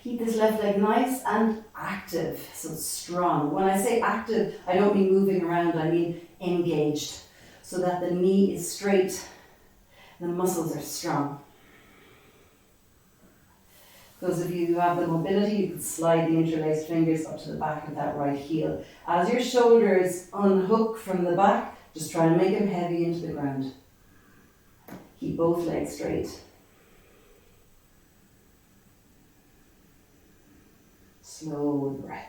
Keep this left leg nice and active, so strong. When I say active, I don't mean moving around, I mean engaged. So that the knee is straight, the muscles are strong. Those of you who have the mobility, you could slide the interlaced fingers up to the back of that right heel. As your shoulders unhook from the back, just try to make them heavy into the ground. Keep both legs straight. Slow breath.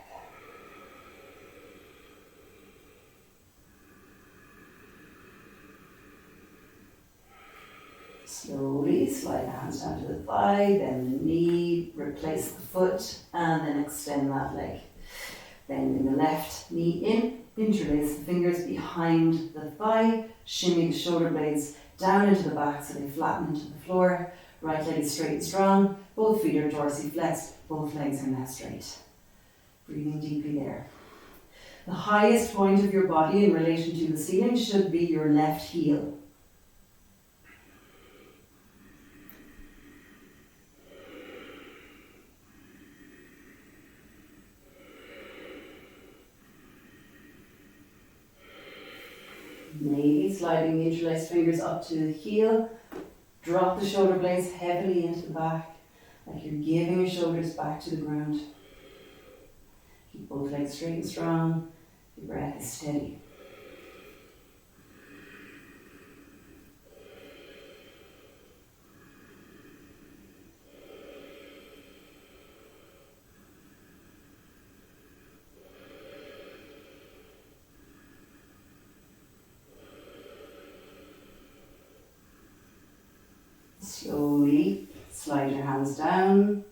Slowly slide the hands down to the thigh, bend the knee, replace the foot, and then extend that leg. Bending the left knee in, interlace the fingers behind the thigh, shimmy the shoulder blades down into the back so they flatten into the floor. Right leg is straight and strong, both feet are dorsiflexed, both legs are now straight. Breathing deeply there. The highest point of your body in relation to the ceiling should be your left heel. Maybe sliding the interlaced fingers up to the heel. Drop the shoulder blades heavily into the back, like you're giving your shoulders back to the ground. Keep both legs straight and strong. Your breath is steady. Slowly slide your hands down.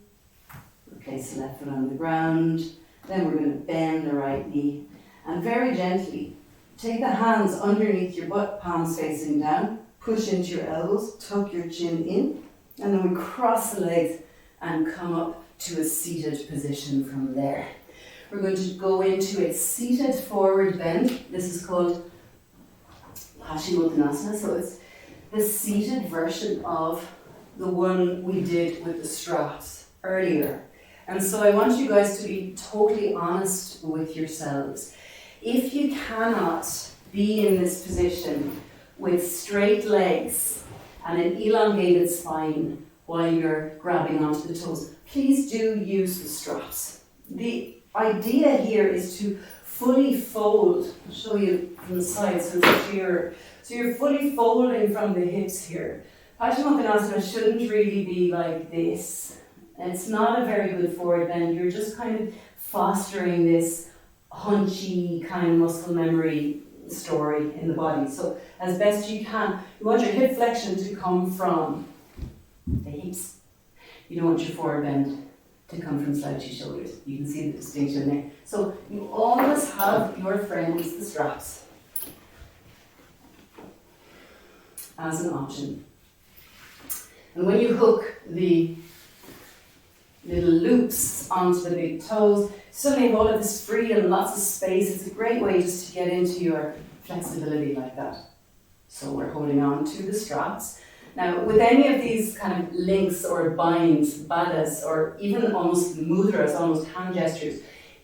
Replace the left foot on the ground. Then we're going to bend the right knee. And very gently, take the hands underneath your butt, palms facing down. Push into your elbows, tuck your chin in, and then we cross the legs and come up to a seated position from there. We're going to go into a seated forward bend. This is called Paschimottanasana, so it's the seated version of the one we did with the straps earlier. And so I want you guys to be totally honest with yourselves. If you cannot be in this position with straight legs and an elongated spine while you're grabbing onto the toes, please do use the straps. The idea here is to fully fold. I'll show you from the side so it's clearer. So you're fully folding from the hips here. Paschimottanasana shouldn't really be like this. It's not a very good forward bend. You're just kind of fostering this hunchy kind of muscle memory story in the body. So as best you can, you want your hip flexion to come from the hips. You don't want your forward bend to come from slouchy shoulders. You can see the distinction there. So you always have your friends, the straps, as an option. And when you hook the little loops onto the big toes, suddenly you have all of this freedom, lots of space. It's a great way just to get into your flexibility like that. So we're holding on to the straps. Now, with any of these kind of links or binds, baddhas, or even almost mudras, almost hand gestures,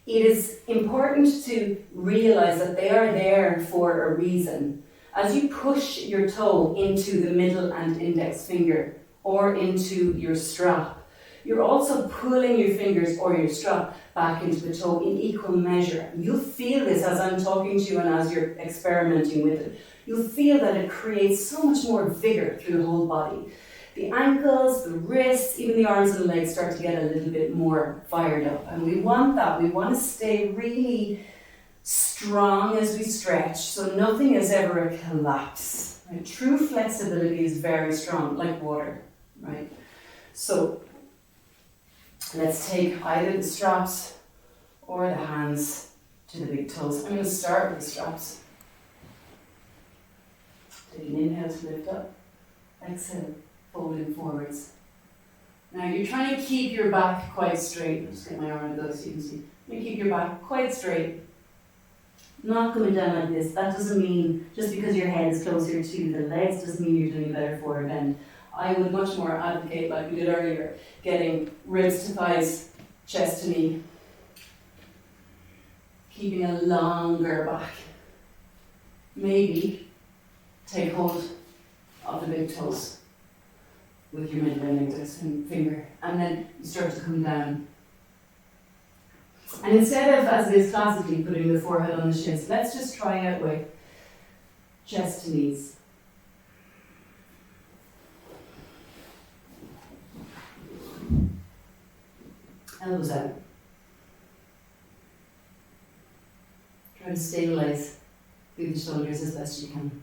it is important to realize that they are there for a reason. As you push your toe into the middle and index finger or into your strap, you're also pulling your fingers or your strap back into the toe in equal measure. You'll feel this as I'm talking to you and as you're experimenting with it. You'll feel that it creates so much more vigor through the whole body. The ankles, the wrists, even the arms and the legs start to get a little bit more fired up. And we want that. We want to stay really strong as we stretch, so nothing is ever a collapse. Right? True flexibility is very strong, like water, right? So let's take either the straps or the hands to the big toes. I'm going to start with the straps. Take an inhale to lift up. Exhale, folding forwards. Now you're trying to keep your back quite straight. I'll just get my arm under those so you can see. You keep your back quite straight. Not coming down like this. That doesn't mean, just because your head is closer to the legs, doesn't mean you're doing a better forward bend. I would much more advocate, like we did earlier, getting ribs to thighs, chest to knee. Keeping a longer back. Maybe take hold of the big toes with your middle and index finger, and then you start to come down. And instead of, as it is classically, putting the forehead on the shins, let's just try out with chest to knees. Elbows out. Try to stabilize through the shoulders as best you can.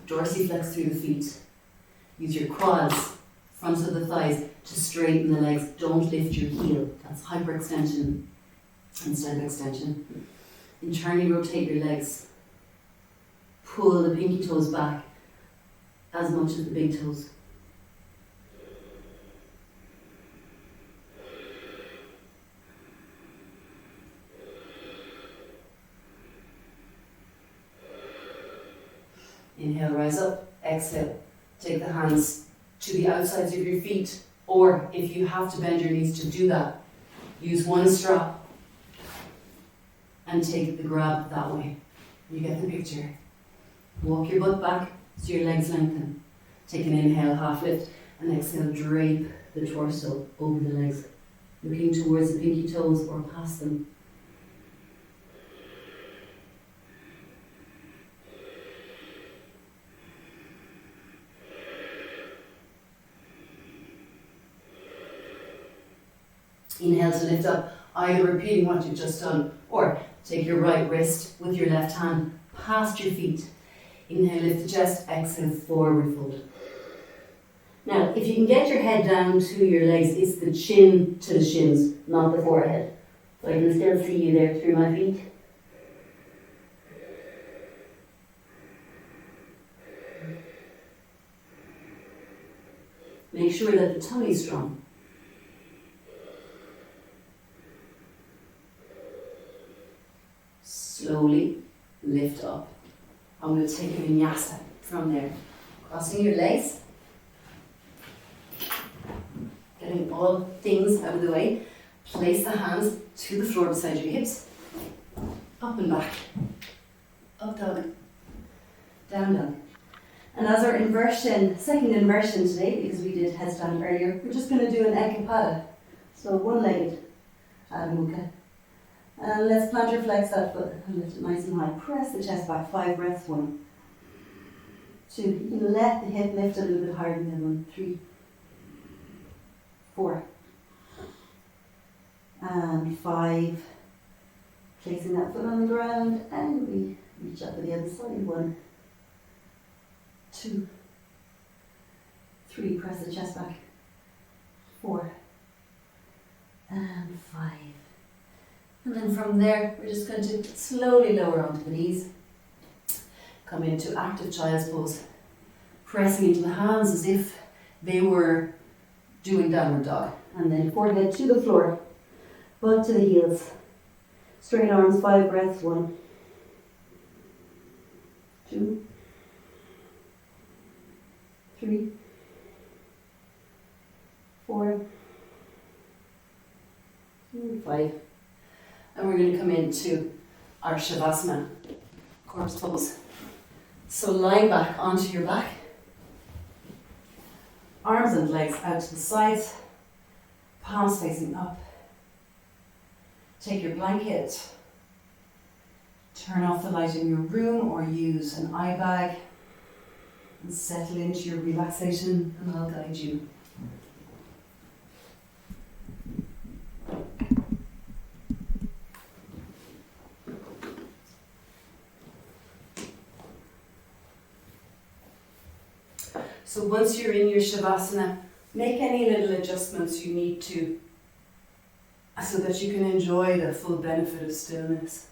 Dorsiflex through the feet. Use your quads, fronts of the thighs, to straighten the legs. Don't lift your heel. That's hyperextension instead of extension. Internally rotate your legs. Pull the pinky toes back as much as the big toes. Inhale, rise up. Exhale, take the hands to the outsides of your feet, or if you have to bend your knees to do that, use one strap and take the grab that way. You get the picture. Walk your butt back so your legs lengthen. Take an inhale, half lift, and exhale, drape the torso over the legs, looking towards the pinky toes or past them. Inhale to lift up, either repeating what you've just done, or take your right wrist with your left hand past your feet. Inhale, lift the chest, exhale, forward fold. Now, if you can get your head down to your legs, it's the chin to the shins, not the forehead. So I can still see you there through my feet. Make sure that the tummy is strong. Slowly lift up. I'm going to take a vinyasa from there. Crossing your legs. Getting all things out of the way. Place the hands to the floor beside your hips. Up and back. Up dog. Down dog. And as our inversion, second inversion today, because we did headstand earlier, we're just going to do an ekapada. So one-legged Adho Mukha. And let's plantar flex that foot and lift it nice and high. Press the chest back, 5 breaths. 1, 2. You can let the hip lift a little bit higher than the other one. 3, 4. And 5. Placing that foot on the ground, and we reach up to the other side. 1, 2, 3. Press the chest back. 4. And 5. And then from there, we're just going to slowly lower onto the knees. Come into active child's pose. Pressing into the hands as if they were doing downward dog. And then forehead to the floor, butt to the heels. Straight arms, 5 breaths. 1, 2, 3, 4, and 5. And we're going to come into our Shavasana, corpse pose. So lying back onto your back. Arms and legs out to the sides. Palms facing up. Take your blanket. Turn off the light in your room or use an eye bag. And settle into your relaxation, and I'll guide you. So once you're in your Shavasana, make any little adjustments you need to so that you can enjoy the full benefit of stillness.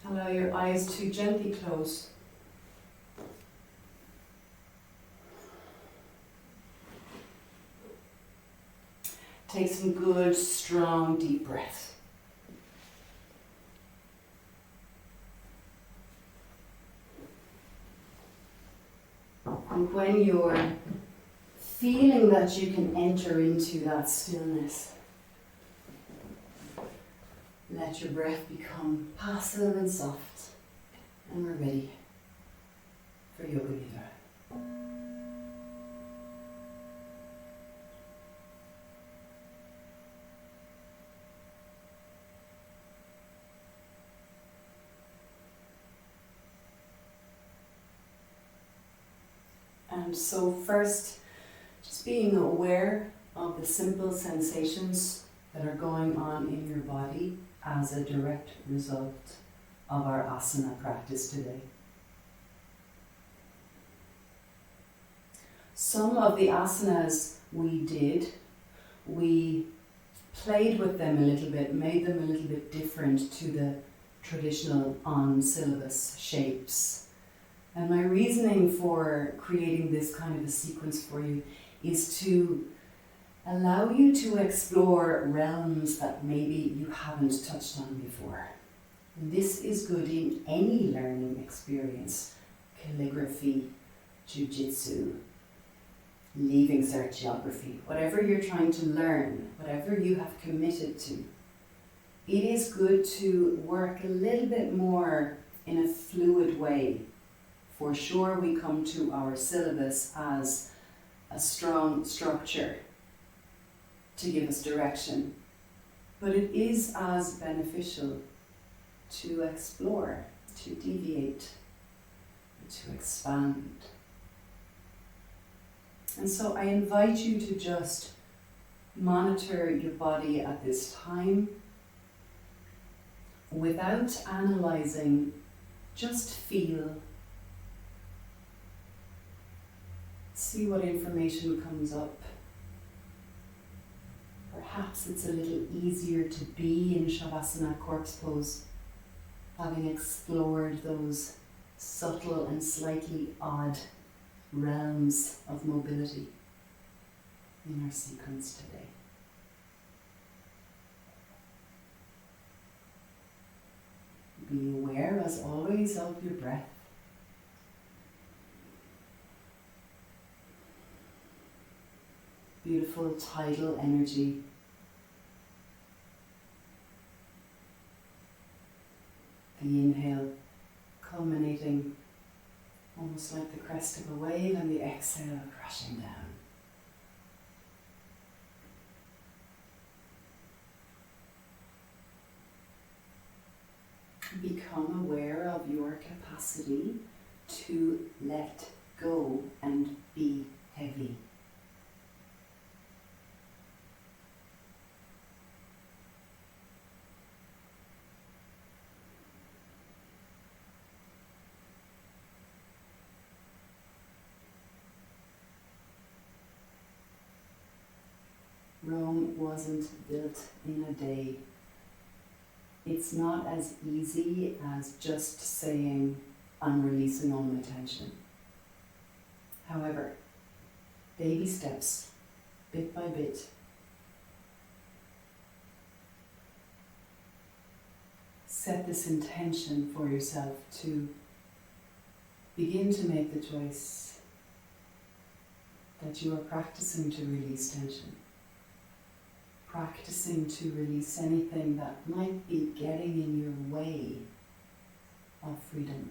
Allow your eyes to gently close. Take some good, strong, deep breaths. And when you're feeling that you can enter into that stillness, let your breath become passive and soft, and we're ready for Yoga Nidra. And so first, just being aware of the simple sensations that are going on in your body as a direct result of our asana practice today. Some of the asanas we played with them a little bit, made them a little bit different to the traditional on-syllabus shapes. And my reasoning for creating this kind of a sequence for you is to allow you to explore realms that maybe you haven't touched on before. And this is good in any learning experience: calligraphy, jiu-jitsu, leaving cert geography, whatever you're trying to learn, whatever you have committed to. It is good to work a little bit more in a fluid way. For sure, we come to our syllabus as a strong structure to give us direction, but it is as beneficial to explore, to deviate, to expand. And so I invite you to just monitor your body at this time without analyzing, just feel. See what information comes up. Perhaps it's a little easier to be in Shavasana corpse pose having explored those subtle and slightly odd realms of mobility in our sequence today. Be aware, as always, of your breath. Beautiful tidal energy. The inhale culminating almost like the crest of a wave, and the exhale crashing down. Become aware of your capacity to let go and be heavy. Rome wasn't built in a day. It's not as easy as just saying, I'm releasing all my tension. However, baby steps, bit by bit, set this intention for yourself to begin to make the choice that you are practicing to release tension. Practicing to release anything that might be getting in your way of freedom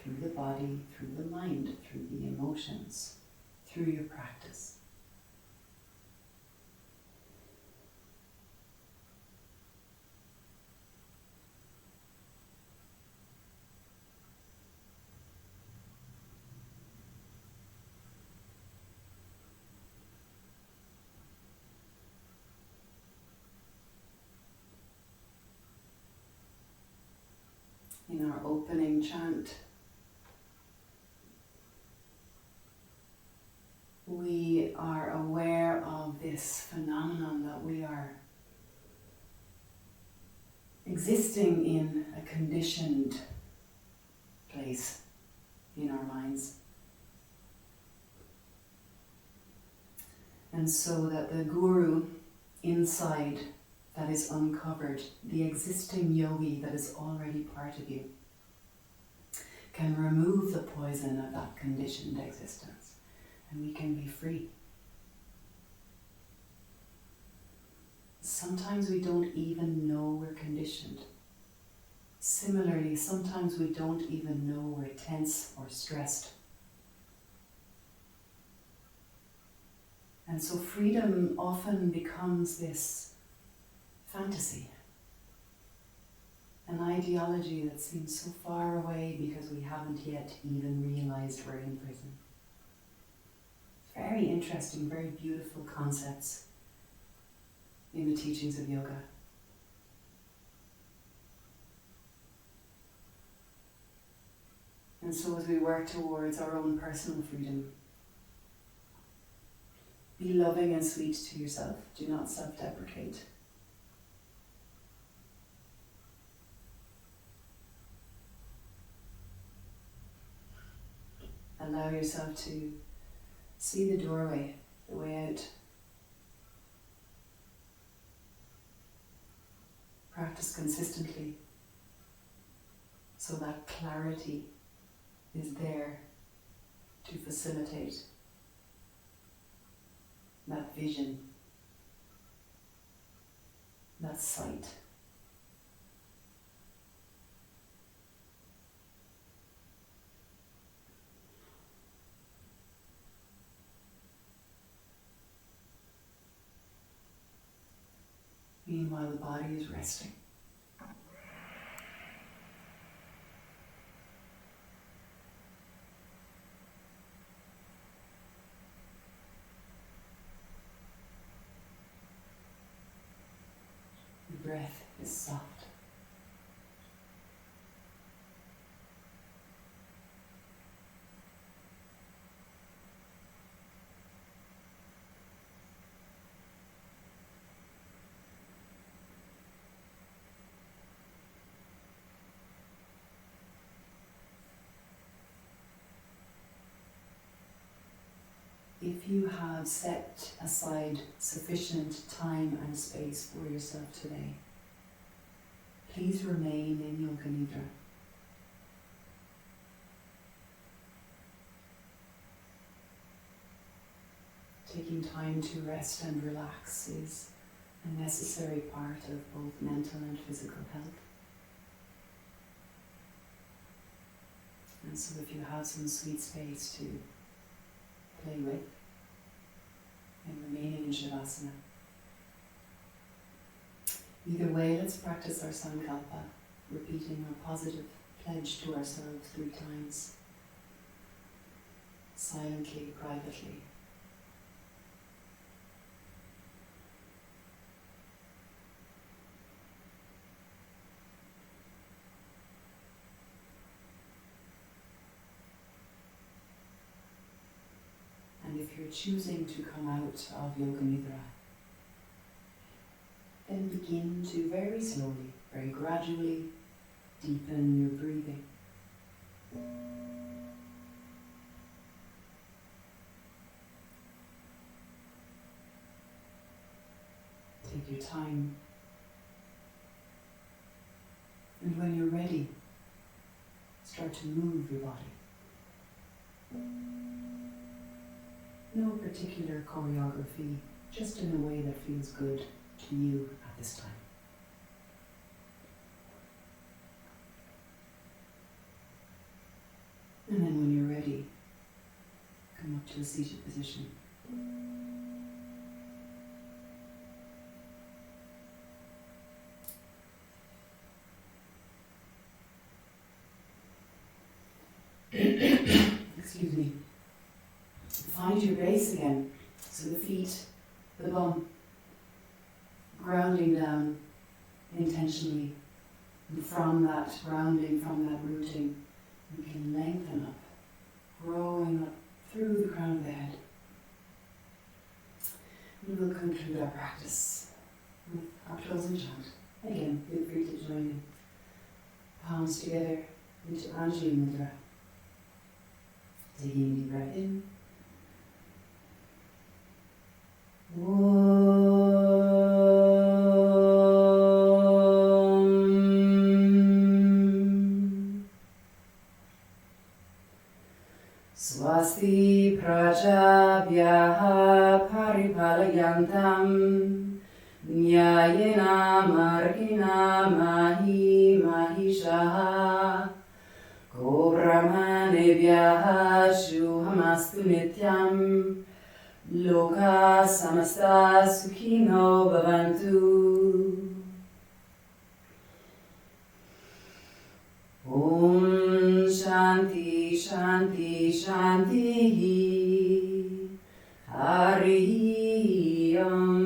through the body, through the mind, through the emotions, through your practice. In our opening chant, we are aware of this phenomenon that we are existing in a conditioned place in our minds. And so that the guru inside that is uncovered, the existing yogi that is already part of you, can remove the poison of that conditioned existence, and we can be free. Sometimes we don't even know we're conditioned. Similarly, sometimes we don't even know we're tense or stressed. And so freedom often becomes this fantasy, an ideology that seems so far away because we haven't yet even realized we're in prison. Very interesting, very beautiful concepts in the teachings of yoga. And so as we work towards our own personal freedom, be loving and sweet to yourself. Do not self-deprecate. Allow yourself to see the doorway, the way out. Practice consistently so that clarity is there to facilitate that vision, that sight. Meanwhile, the body is resting. The breath is soft. if you have set aside sufficient time and space for yourself today, please remain in Yoga Nidra. Taking time to rest and relax is a necessary part of both mental and physical health. And so if you have some sweet space to play with, and remaining in Shavasana. Either way, let's practice our Sankalpa, repeating our positive pledge to ourselves 3 times, silently, privately. And if you're choosing to come out of Yoga Nidra, then begin to very slowly, very gradually deepen your breathing. Take your time. And when you're ready, start to move your body. No particular choreography, just in a way that feels good to you at this time. And then when you're ready, come up to a seated position. Excuse me. Find your base again. So the feet, the bum, grounding down intentionally. And from that grounding, from that rooting, we can lengthen up, growing up through the crown of the head. We will conclude our practice with our closing chant. Again, feel free to join in. Palms together into Anjali Mudra. Taking a deep breath in. Swasti prajabhyaha paripalayantam nyayena margina mahi mahishaha Brahmanebhyaha shuhamastu nityam loka samasta sukhino bhavantu. Om Shanti Shanti Shanti Hari Om.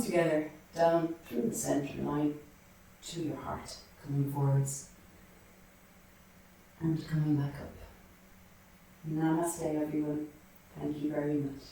Together, down through the center line to your heart, coming forwards and coming back up. Namaste, everyone. Thank you very much.